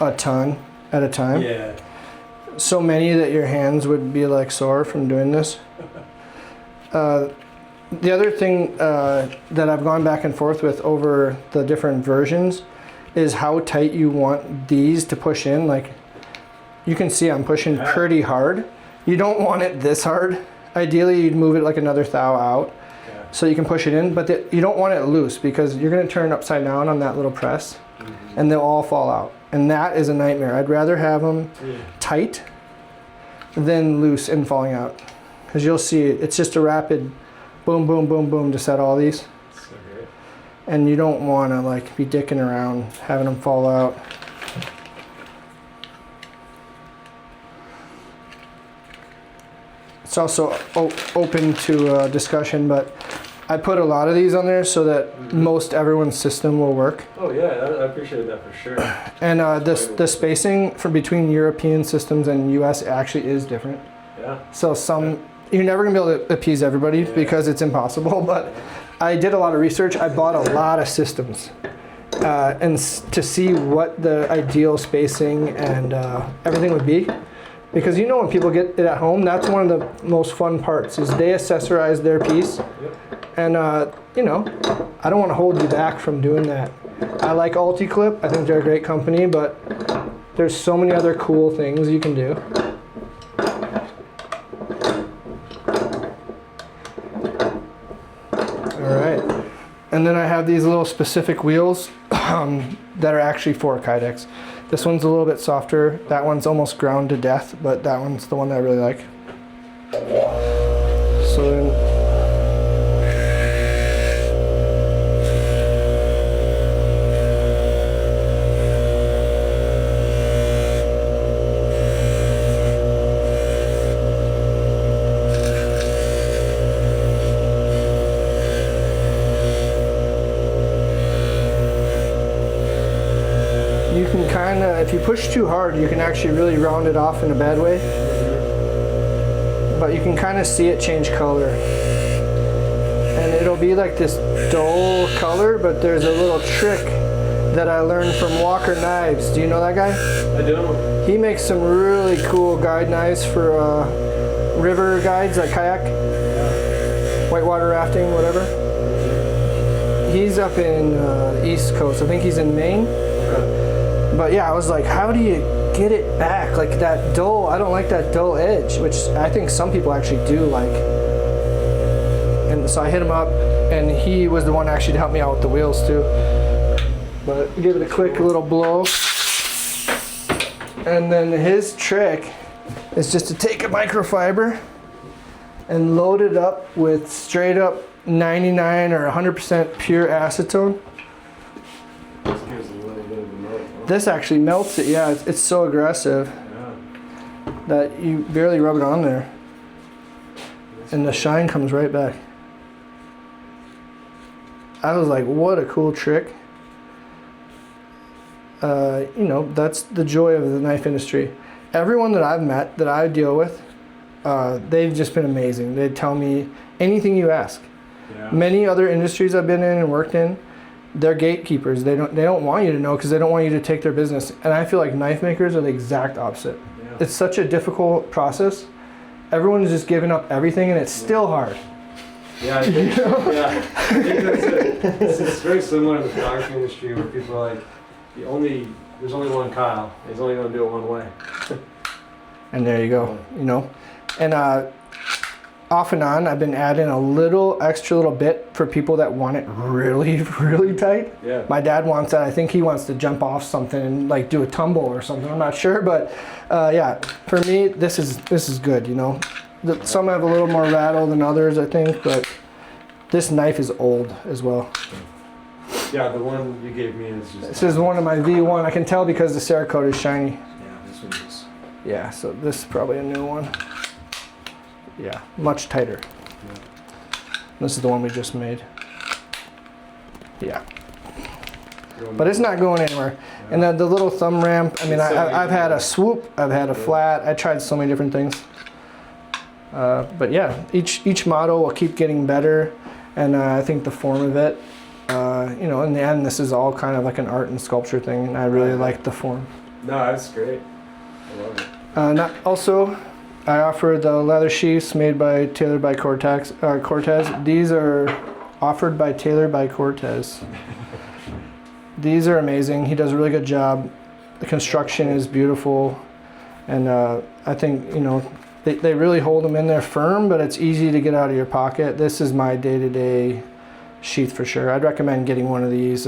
a ton at a time. Yeah. So many that your hands would be like sore from doing this. The other thing that I've gone back and forth with over the different versions is how tight you want these to push in. Like, you can see I'm pushing pretty hard. You don't want it this hard. Ideally, you'd move it like another thou out so you can push it in, but you don't want it loose because you're going to turn upside down on that little press and they'll all fall out. And that is a nightmare. I'd rather have them tight than loose and falling out. Because you'll see it's just a rapid boom, boom, boom, boom to set all these. So great. And you don't want to like be dicking around having them fall out. It's also open to discussion, but I put a lot of these on there so that most everyone's system will work. Oh yeah, I appreciate that for sure. And the spacing from between European systems and US actually is different. Yeah. So you're never gonna be able to appease everybody because it's impossible, but I did a lot of research. I bought a lot of systems and to see what the ideal spacing and everything would be. Because you know when people get it at home, that's one of the most fun parts is they accessorize their piece. And you know, I don't want to hold you back from doing that. I like Ulticlip. I think they're a great company, but there's so many other cool things you can do. All right. And then I have these little specific wheels that are actually for Kydex. This one's a little bit softer. That one's almost ground to death, but that one's the one that I really like. So then, you can kind of, if you push too hard, you can actually really round it off in a bad way. But you can kind of see it change color. And it'll be like this dull color, but there's a little trick that I learned from Walker Knives. Do you know that guy? I do. He makes some really cool guide knives for river guides, like kayak, whitewater rafting, whatever. He's up in the East Coast. I think he's in Maine. But yeah, I was like, how do you get it back? Like that dull, I don't like that dull edge, which I think some people actually do like. And so I hit him up, and he was the one actually to help me out with the wheels too. But give it a quick little blow. And then his trick is just to take a microfiber and load it up with straight up 99 or 100% pure acetone. This gives a little bit of a melt. Huh? This actually melts it. Yeah, it's so aggressive that you barely rub it on there, and the shine comes right back. I was like, what a cool trick. You know, that's the joy of the knife industry. Everyone that I've met, that I deal with, they've just been amazing. They tell me anything you ask. Yeah. Many other industries I've been in and worked in, they're gatekeepers. They don't want you to know because they don't want you to take their business. And I feel like knife makers are the exact opposite. Yeah. It's such a difficult process. Everyone is just giving up everything, and it's still hard. Yeah, I think, yeah. I think that's it. It's very similar to the photography industry where people are like, there's only one Kyle. He's only going to do it one way. And there you go, you know. And off and on, I've been adding a little extra little bit for people that want it really, really tight. Yeah. My dad wants that. I think he wants to jump off something and like do a tumble or something. I'm not sure, but yeah, for me, this is good, you know. Some have a little more rattle than others, I think, but this knife is old as well. Yeah, the one you gave me is just. This is one of my V1. I can tell because the Cerakote is shiny. Yeah, this one is. Yeah, so this is probably a new one. Yeah, much tighter. Yeah. This is the one we just made. Yeah. But it's not going anywhere. And then the little thumb ramp, I mean, I've had a swoop, I've had a flat, I tried so many different things. But yeah, each model will keep getting better, and I think the form of it, you know, in the end, this is all kind of like an art and sculpture thing, and I really like the form. No, that's great. I love it. Also, I offer the leather sheaths made by Taylor by Cortez. These are offered by Taylor by Cortez. These are amazing. He does a really good job. The construction is beautiful, and I think, you know, they really hold them in there firm, but it's easy to get out of your pocket. This is my day-to-day sheath for sure. I'd recommend getting one of these,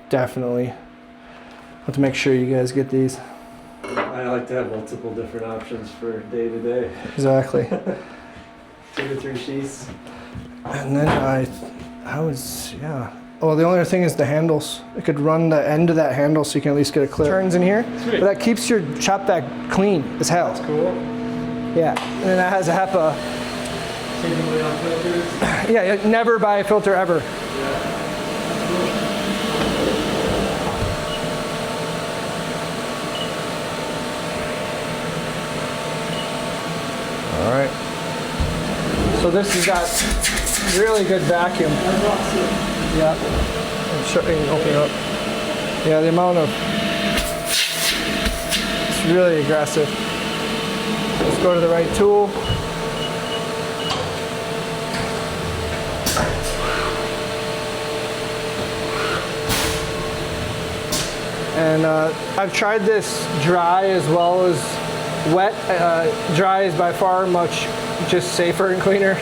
definitely. Have to make sure you guys get these. I like to have multiple different options for day to day. Exactly. 2 to 3 sheaths. And then I was, yeah. Oh, the only other thing is the handles. I could run the end of that handle so you can at least get a clip. Turns in here, Sweet. but that keeps your chop back clean as hell. That's cool. Yeah, and then that has a HEPA. Saving money on filters. Yeah, never buy a filter ever. Yeah. All right. So this has got really good vacuum. That's awesome. Yeah. I'm sure you can open it up. Yeah, the amount of, it's really aggressive. Let's go to the right tool. And I've tried this dry as well as wet. Dry is by far much just safer and cleaner.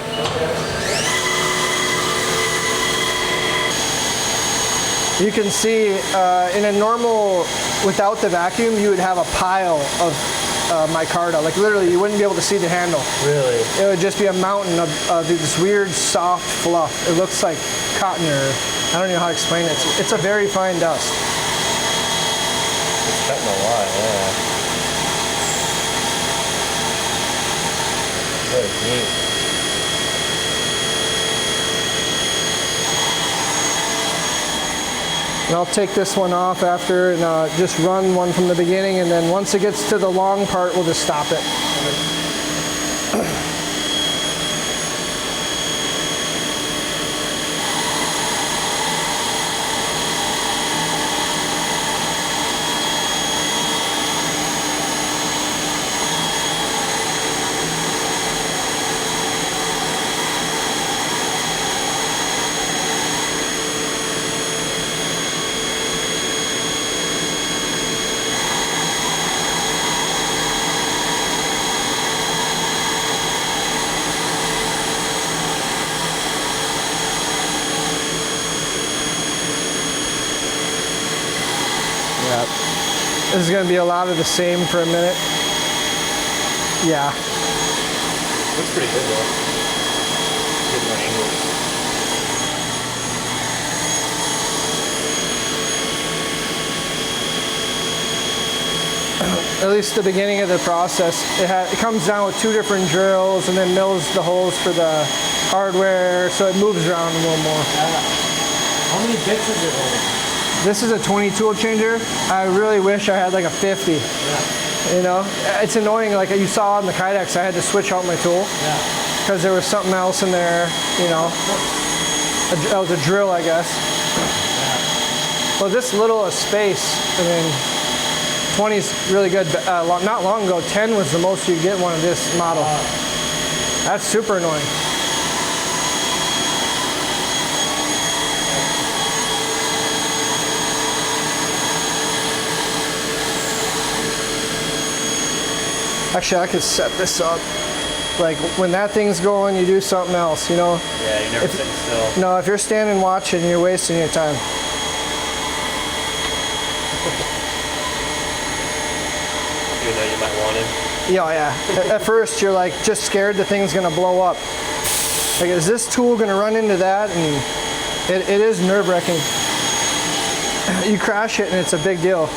You can see in a normal, without the vacuum, you would have a pile of micarta. Like literally, you wouldn't be able to see the handle. Really? It would just be a mountain of this weird soft fluff. It looks like cotton, or I don't know how to explain it. It's a very fine dust. It's cutting a lot, yeah. Very neat. And I'll take this one off after and just run one from the beginning, and then once it gets to the long part, we'll just stop it. This is going to be a lot of the same for a minute. Yeah. Looks pretty good though. Get more angles. At least the beginning of the process, it comes down with 2 different drills and then mills the holes for the hardware, so it moves around a little more. Yeah. How many bits is it holding? This is a 20 tool changer. I really wish I had like a 50. Yeah. You know, it's annoying. Like you saw on the Kydex, I had to switch out my tool because there was something else in there. You know, that was a drill, I guess. Yeah. Well, this little a space. I mean, 20 is really good. Not long ago, 10 was the most you get one of this model. That's super annoying. Actually, I could set this up. Like when that thing's going, you do something else, you know? Yeah, you're never sitting still. No, if you're standing watching, you're wasting your time. Even though you might want it. Yeah. At first, you're like just scared the thing's gonna blow up. Like, is this tool gonna run into that? And it is nerve-wracking. You crash it and it's a big deal.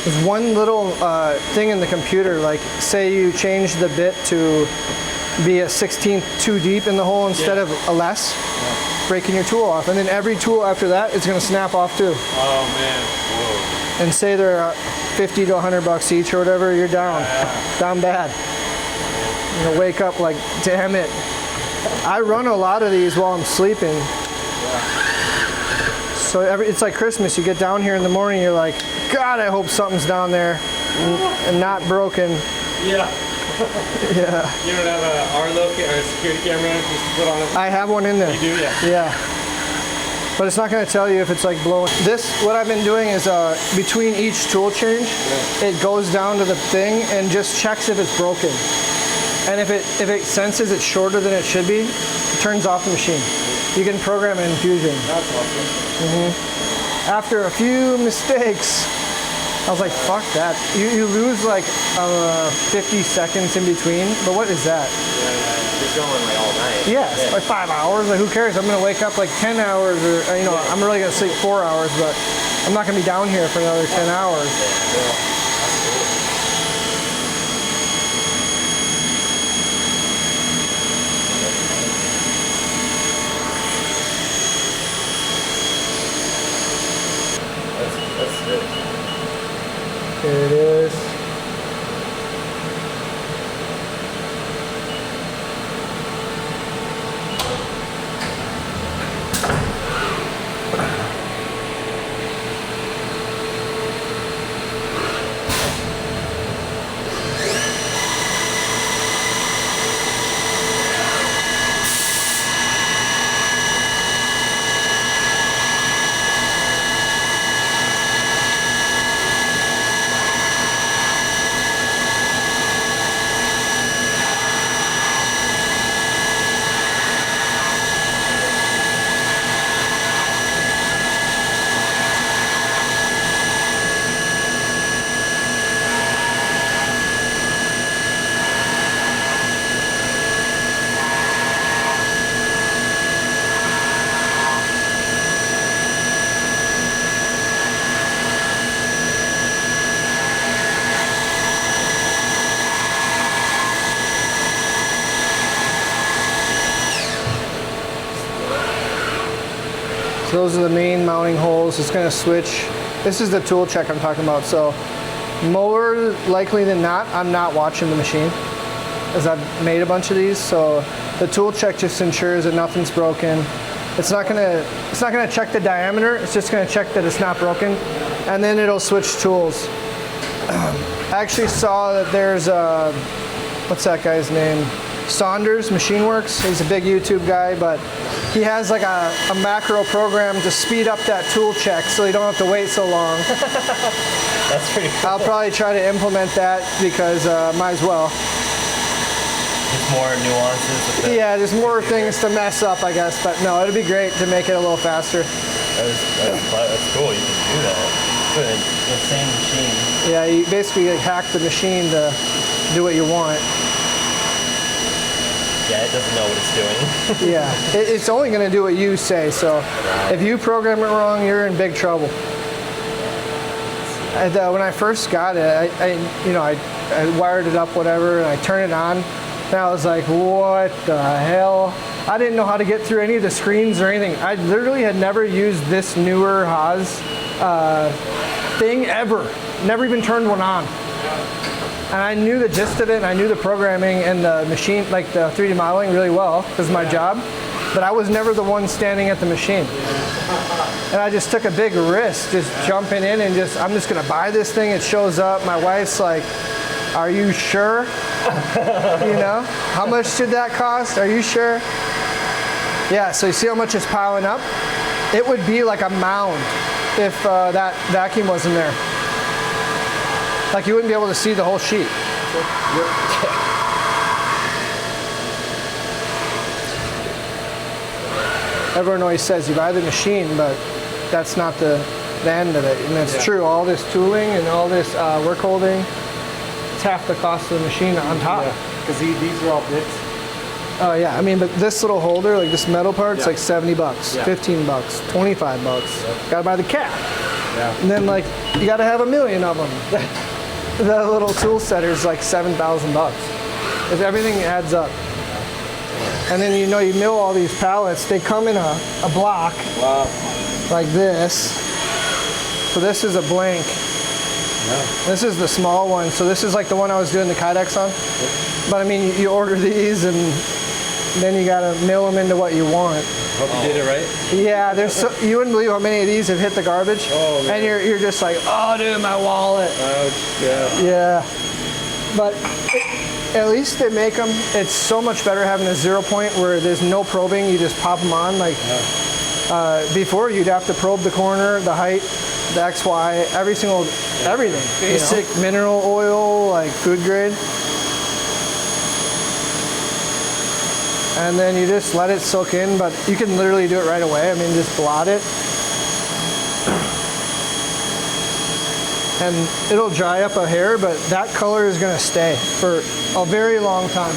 There's one little thing in the computer, like say you change the bit to be a 16th too deep in the hole instead of a less, breaking your tool off. And then every tool after that is going to snap off too. Oh man. Whoa. And say they're 50 to 100 bucks each or whatever, you're down. Down bad. You're going to wake up like, damn it. I run a lot of these while I'm sleeping. So it's like Christmas. You get down here in the morning, you're like, God, I hope something's down there and not broken. Yeah. Yeah. You don't have a R-look or a security camera just to put on it? I have one in there. You do, yeah. Yeah. But it's not going to tell you if it's like blowing. This, what I've been doing is between each tool change, it goes down to the thing and just checks if it's broken. And if it senses it's shorter than it should be, it turns off the machine. You can program it in Fusion. That's awesome. After a few mistakes, I was like, fuck that. You lose like 50 seconds in between, but what is that? You're going like all night. Yeah, like 5 hours. Like, who cares? I'm gonna wake up like 10 hours, or you know, I'm really gonna sleep 4 hours, but I'm not gonna be down here for another 10 hours. That's good. Here it is. So those are the main mounting holes. It's going to switch. This is the tool check I'm talking about. So more likely than not, I'm not watching the machine, as I've made a bunch of these. So the tool check just ensures that nothing's broken. It's not gonna check the diameter. It's just gonna check that it's not broken, and then it'll switch tools. I actually saw that there's what's that guy's name? Saunders Machine Works. He's a big YouTube guy, but he has like a macro program to speed up that tool check so you don't have to wait so long. That's pretty cool. I'll probably try to implement that because might as well. It's more nuances. With Yeah, there's more things to mess up, I guess, but no, it'd be great to make it a little faster. That's cool. You can do that. Good. The same machine. Yeah, you basically like, hack the machine to do what you want. Yeah, it doesn't know what it's doing. Yeah, it's only going to do what you say. So if you program it wrong, you're in big trouble. And, when I first got it, I wired it up, whatever, and I turned it on, and I was like, what the hell? I didn't know how to get through any of the screens or anything. I literally had never used this newer Haas thing ever. Never even turned one on. And I knew the gist of it, and I knew the programming and the machine, like the 3D modeling really well, because my job, but I was never the one standing at the machine. And I just took a big risk, just jumping in and I'm just gonna buy this thing, it shows up, my wife's like, are you sure? You know, how much did that cost? Are you sure? Yeah, so you see how much is piling up? It would be like a mound if that vacuum wasn't there. Like you wouldn't be able to see the whole sheet. Everyone always says you buy the machine, but that's not the end of it. And that's true. All this tooling and all this work holding, it's half the cost of the machine on top. Because these are all bits. Oh yeah, I mean, but this little holder, like this metal part's like $70, $15, $25. Gotta buy the cap. Yeah. And then like, you gotta have 1 million of them. The little tool setter's like $7,000. If everything adds up. And then you mill all these pallets. They come in a block like this. So this is a blank. Yeah. This is the small one. So this is like the one I was doing the Kydex on. Yep. But I mean, you order these and then you gotta mill them into what you want. Hope you did it right. Yeah, you wouldn't believe how many of these have hit the garbage. Oh, man. And you're just like, oh dude, my wallet. Yeah. Yeah. But at least they make them. It's so much better having a 0 point where there's no probing. You just pop them on. Like before, you'd have to probe the corner, the height, the XY, everything. Basic mineral oil, like food grade. And then you just let it soak in, but you can literally do it right away. I mean, just blot it. And it'll dry up a hair, but that color is gonna stay for a very long time.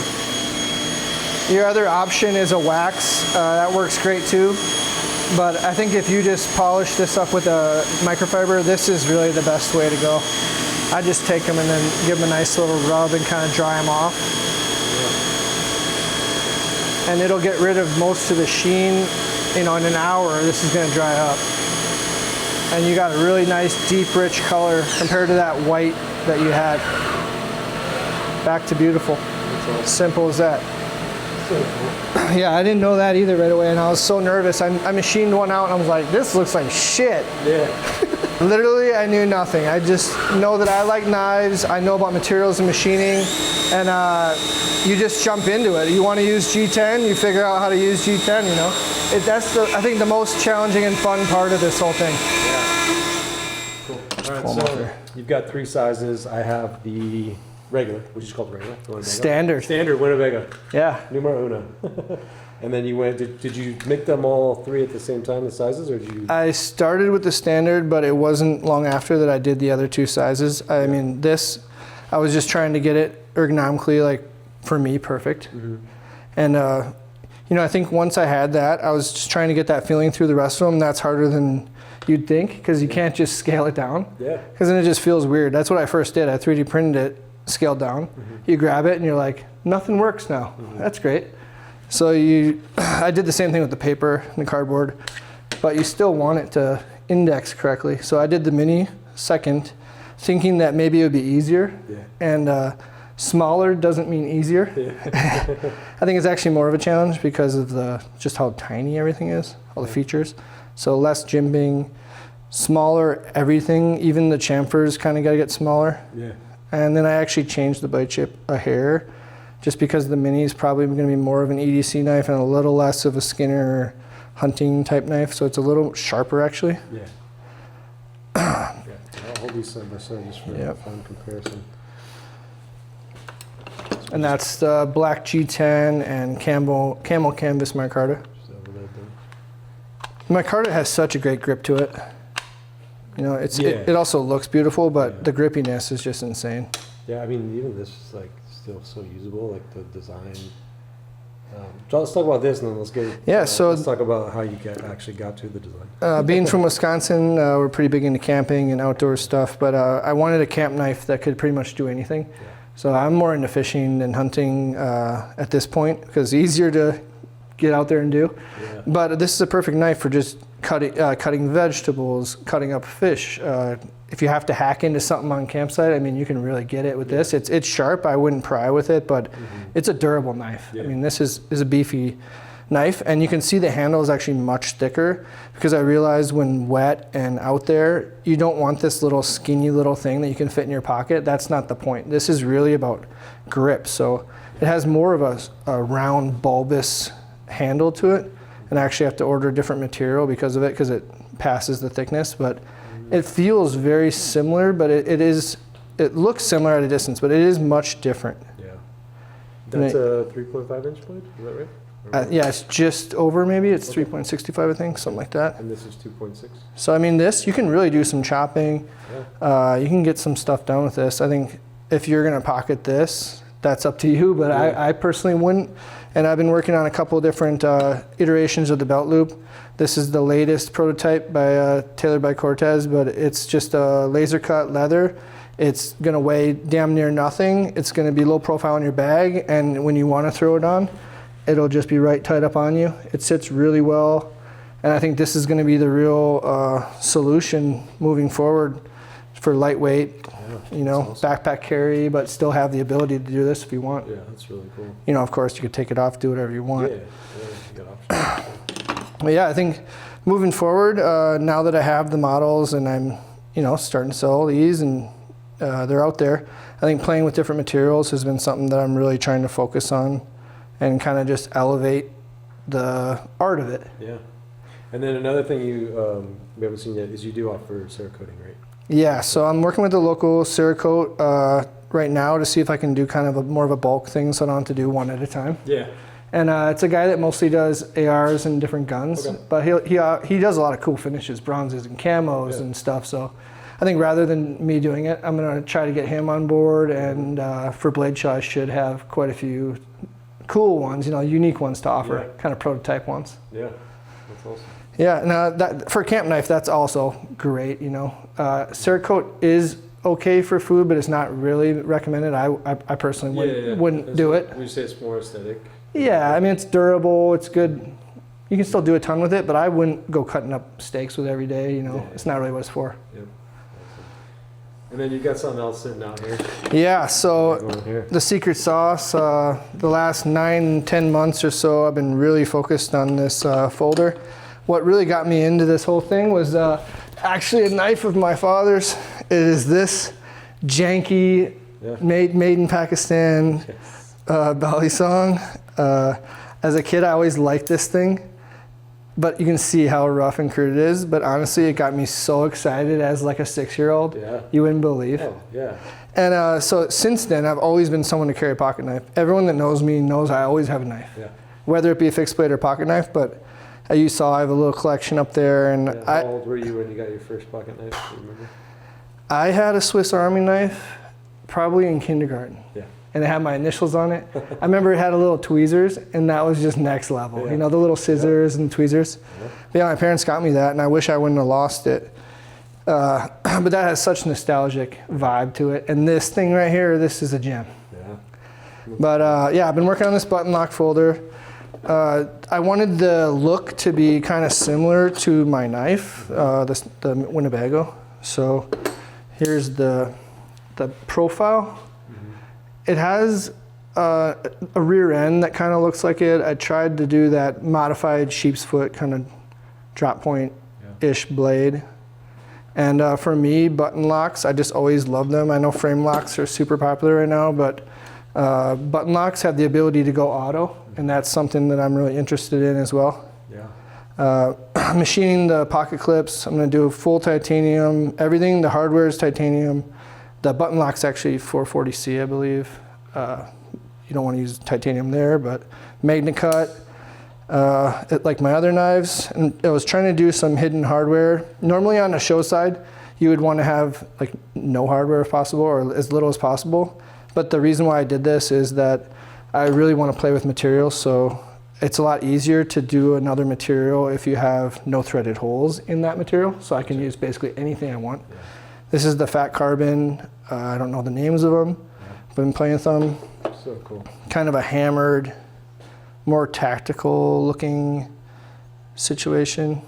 Your other option is a wax. That works great too. But I think if you just polish this up with a microfiber, this is really the best way to go. I just take them and then give them a nice little rub and kind of dry them off. And it'll get rid of most of the sheen. In an hour, this is gonna dry up. And you got a really nice, deep, rich color compared to that white that you had. Back to beautiful. Simple as that. Yeah, I didn't know that either right away, and I was so nervous. I machined one out, and I was like, this looks like shit. Yeah. Literally, I knew nothing. I just know that I like knives. I know about materials and machining, and you just jump into it. You want to use G10, you figure out how to use G10. That's I think the most challenging and fun part of this whole thing. Cool. All right, so you've got 3 sizes. I have the regular, which is called regular. Standard. Standard Winnebago. Yeah. Numero uno. And then you went, did you make them all 3 at the same time, the sizes, or did you? I started with the standard, but it wasn't long after that I did the other 2 sizes. I mean, I was just trying to get it ergonomically, like, for me, perfect. Mm-hmm. And, I think once I had that, I was just trying to get that feeling through the rest of them. That's harder than you'd think, because you can't just scale it down. Yeah. Because then it just feels weird. That's what I first did. I 3D printed it, scaled down. Mm-hmm. You grab it, and you're like, nothing works now. Mm-hmm. That's great. So I did the same thing with the paper and the cardboard. but you still want it to index correctly. So I did the mini second, thinking that maybe it would be easier. Yeah. And smaller doesn't mean easier. Yeah. I think it's actually more of a challenge because of just how tiny everything is, all the features. So less jimping, smaller everything, even the chamfers kind of got to get smaller. Yeah. And then I actually changed the bite shape a hair, just because the mini is probably going to be more of an EDC knife and a little less of a Skinner hunting type knife. So it's a little sharper actually. Yeah. Yeah. I'll hold these side by side just for Yep. a fun comparison. And that's the black G10 and camel canvas micarta. Just overlaid them. Micarta has such a great grip to it. You know, it also looks beautiful, but Yeah. the grippiness is just insane. Yeah, I mean, even this is like still so usable, like the design. So let's talk about this, and then let's get. Yeah, so let's talk about how you actually got to the design. Being from Wisconsin, we're pretty big into camping and outdoor stuff, but I wanted a camp knife that could pretty much do anything. Yeah. So I'm more into fishing and hunting at this point because it's easier to get out there and do. Yeah. But this is a perfect knife for just cutting vegetables, cutting up fish. If you have to hack into something on campsite, I mean, you can really get it with this. It's sharp. I wouldn't pry with it, but it's a durable knife. Yeah. I mean, this is a beefy knife, and you can see the handle is actually much thicker because I realized when wet and out there, you don't want this little skinny little thing that you can fit in your pocket. That's not the point. This is really about grip. So it has more of a round bulbous handle to it, and I actually have to order a different material because of it, because it passes the thickness. But it feels very similar, but it looks similar at a distance, but it is much different. Yeah. That's a 3.5 inch blade, is that right? Yeah, it's just over maybe. It's 3.65, I think, something like that. And this is 2.6. So I mean, this you can really do some chopping. Yeah. You can get some stuff done with this. I think if you're gonna pocket this, that's up to you. But Yeah. I personally wouldn't. And I've been working on a couple of different iterations of the belt loop. This is the latest prototype by tailored by Cortez, but it's just a laser cut leather. It's gonna weigh damn near nothing. It's gonna be low profile in your bag, and when you wanna throw it on, it'll just be right tight up on you. It sits really well, and I think this is gonna be the real solution moving forward for lightweight, you know, awesome. backpack carry, but still have the ability to do this if you want. Yeah, that's really cool. You know, of course, you could take it off, do whatever you want. Yeah, you got options. But yeah, I think moving forward, now that I have the models and I'm, you know, starting to sell these and they're out there, I think playing with different materials has been something that I'm really trying to focus on and kind of just elevate the art of it. Yeah. And then another thing we haven't seen yet is you do offer Cerakoting, right? Yeah, so I'm working with the local Cerakote right now to see if I can do kind of more of a bulk thing so I don't have to do one at a time. Yeah. And it's a guy that mostly does ARs and different guns, Okay. but he does a lot of cool finishes, bronzes and camos and stuff. So I think rather than me doing it, I'm gonna try to get him on board. And for Blade Show, I should have quite a few cool ones, you know, unique ones to offer, kind of prototype ones. Yeah, that's awesome. Yeah, now that for a camp knife, that's also great. You know, Cerakote is okay for food, but it's not really recommended. I personally wouldn't do it. Would you say it's more aesthetic? Yeah, I mean, it's durable, it's good. You can still do a ton with it, but I wouldn't go cutting up steaks with it every day, you know. Yeah. It's not really what it's for. Yep. Awesome. And then you got something else sitting out here. Yeah, so Going here. the secret sauce, the last 9-10 months or so, I've been really focused on this folder. What really got me into this whole thing was actually a knife of my father's. It is this janky, made in Pakistan Bali song. As a kid, I always liked this thing, but you can see how rough and crude it is. But honestly, it got me so excited as like a 6-year-old. Yeah. You wouldn't believe. Oh, yeah. And so since then, I've always been someone to carry a pocket knife. Everyone that knows me knows I always have a knife, whether it be a fixed blade or pocket knife. But as you saw, I have a little collection up there. And How old were you when you got your first pocket knife? Do you remember? I had a Swiss Army knife probably in kindergarten. Yeah. And it had my initials on it. I remember it had a little tweezers, and that was just next level. Yeah. You know, the little scissors and tweezers. Yeah. But yeah, my parents got me that, and I wish I wouldn't have lost it. But that has such nostalgic vibe to it. And this thing right here, this is a gem. Yeah. But yeah, I've been working on this button lock folder. I wanted the look to be kind of similar to my knife, the Winnebago. So here's the profile. It has a rear end that kind of looks like it. I tried to do that modified sheep's foot kind of drop point-ish blade. And for me, button locks, I just always love them. I know frame locks are super popular right now, but button locks have the ability to go auto, and that's something that I'm really interested in as well. Yeah. Machining the pocket clips, I'm going to do full titanium. Everything, the hardware is titanium. The button lock's actually 440C, I believe. You don't want to use titanium there, but MagnaCut. Like my other knives, and I was trying to do some hidden hardware. Normally on a show side, you would want to have like no hardware if possible, or as little as possible. But the reason why I did this is that I really want to play with materials, so it's a lot easier to do another material if you have no threaded holes in that material, so I can use basically anything I want. Yeah. This is the fat carbon. I don't know the names of them, but I've been playing with them. So cool. Kind of a hammered, more tactical looking situation.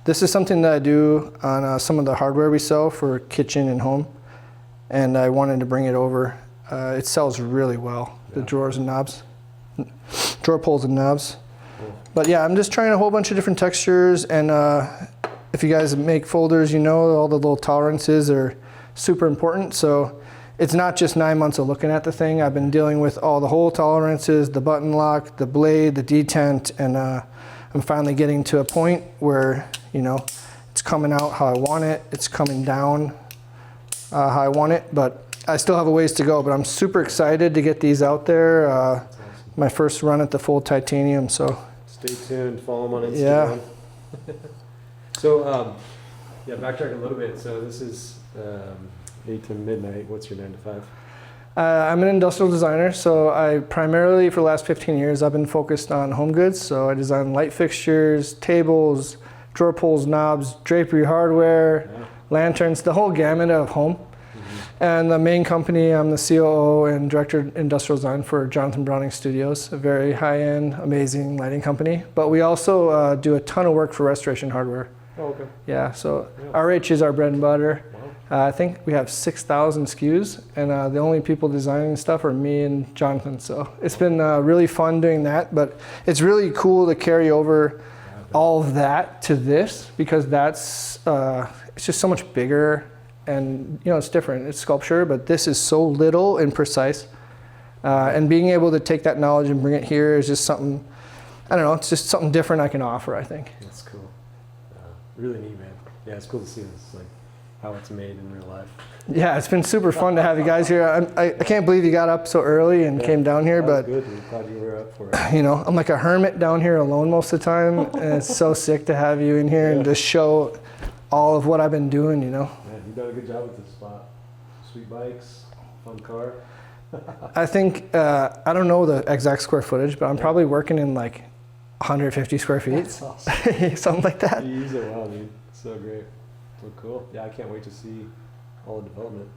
This is something that I do on some of the hardware we sell for kitchen and home, and I wanted to bring it over. It sells really well, the drawers and knobs, drawer pulls and knobs. Cool. But yeah, I'm just trying a whole bunch of different textures, and if you guys make folders, you know all the little tolerances are super important. So it's not just 9 months of looking at the thing. I've been dealing with all the hole tolerances, the button lock, the blade, the detent, and I'm finally getting to a point where, you know, it's coming out how I want it. It's coming down how I want it, but I still have a ways to go, but I'm super excited to get these out there. Awesome. My first run at the full titanium, so. Stay tuned, follow them on Instagram. Yeah. So, yeah, backtrack a little bit. So this is 8 to midnight. What's your 9 to 5? I'm an industrial designer, so I primarily, for the last 15 years, I've been focused on home goods. So I design light fixtures, tables, drawer pulls, knobs, drapery hardware, lanterns, the whole gamut of home. And the main company, I'm the COO and Director of Industrial Design for Jonathan Browning Studios, a very high-end, amazing lighting company. But we also do a ton of work for restoration hardware. Oh, okay. Yeah, so RH is our bread and butter. Wow. I think we have 6,000 SKUs, and the only people designing stuff are me and Jonathan. So it's been really fun doing that, but it's really cool to carry over all of that to this, because that's it's just so much bigger, and you know, it's different. It's sculpture, but this is so little and precise. And being able to take that knowledge and bring it here is just something, I don't know, it's just something different I can offer, I think. That's cool. Really neat, man. Yeah, it's cool to see this, like how it's made in real life. Yeah, it's been super fun to have you guys here. I can't believe you got up so early and came down here, but good. I'm glad you were up for it. you know, I'm like a hermit down here alone most of the time, and it's so sick to have you in here and to show all of what I've been doing, you know. Man, you've done a good job with this spot. Sweet bikes, fun car. I think, I don't know the exact square footage, but I'm probably working in like 150 square feet, That's awesome. something like that. You use it well, dude. So great. So cool. Yeah, I can't wait to see all the development.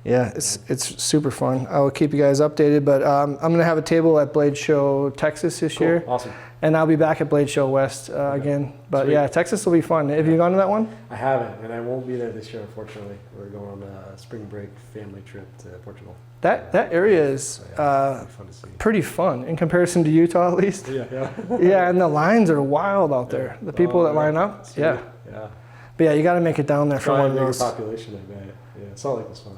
Yeah, it's super fun. I will keep you guys updated, but I'm going to have a table at Blade Show Texas this year. Awesome. And I'll be back at Blade Show West again. But Sweet. yeah, Texas will be fun. Have you gone to that one? I haven't, and I won't be there this year, unfortunately. We're going on a spring break family trip to Portugal. That area is So, yeah, it'll be fun to see. pretty fun in comparison to Utah, at least. Yeah. Yeah, and the lines are wild out there. The people that line up, Sweet. yeah. Yeah. But yeah, you got to make it down there for one of Bigger those. population, I bet. Yeah, Salt Lake was fun.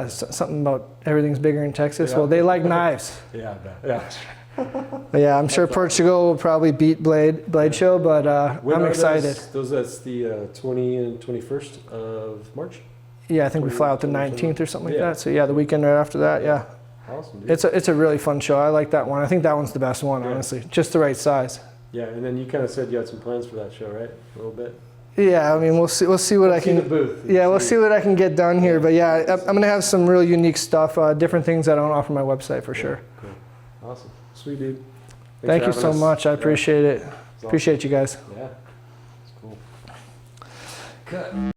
Something about everything's bigger in Texas. Yeah. Well, they like knives. Yeah, I bet. Yeah. But yeah, I'm sure Portugal will probably beat Blade Show, but When I'm are excited. That's the 20 and 21st of March. Yeah, I think we fly out the 19th or something like that. So yeah, the weekend right after that. Yeah, Awesome, dude. it's a really fun show. I like that one. I think that one's the best one, honestly. Just the right size. Yeah, and then you kind of said you had some plans for that show, right? A little bit. Yeah, I mean, we'll see what I See the can. booth. Yeah, we'll see what I can get done here. But yeah, I'm gonna have some real unique stuff, different things I don't offer on my website for sure. Cool. Awesome. Sweet, dude. Thanks Thank for you having so us. much. I Yeah, appreciate it. it's awesome. Appreciate you guys. Yeah. It's cool. Cut.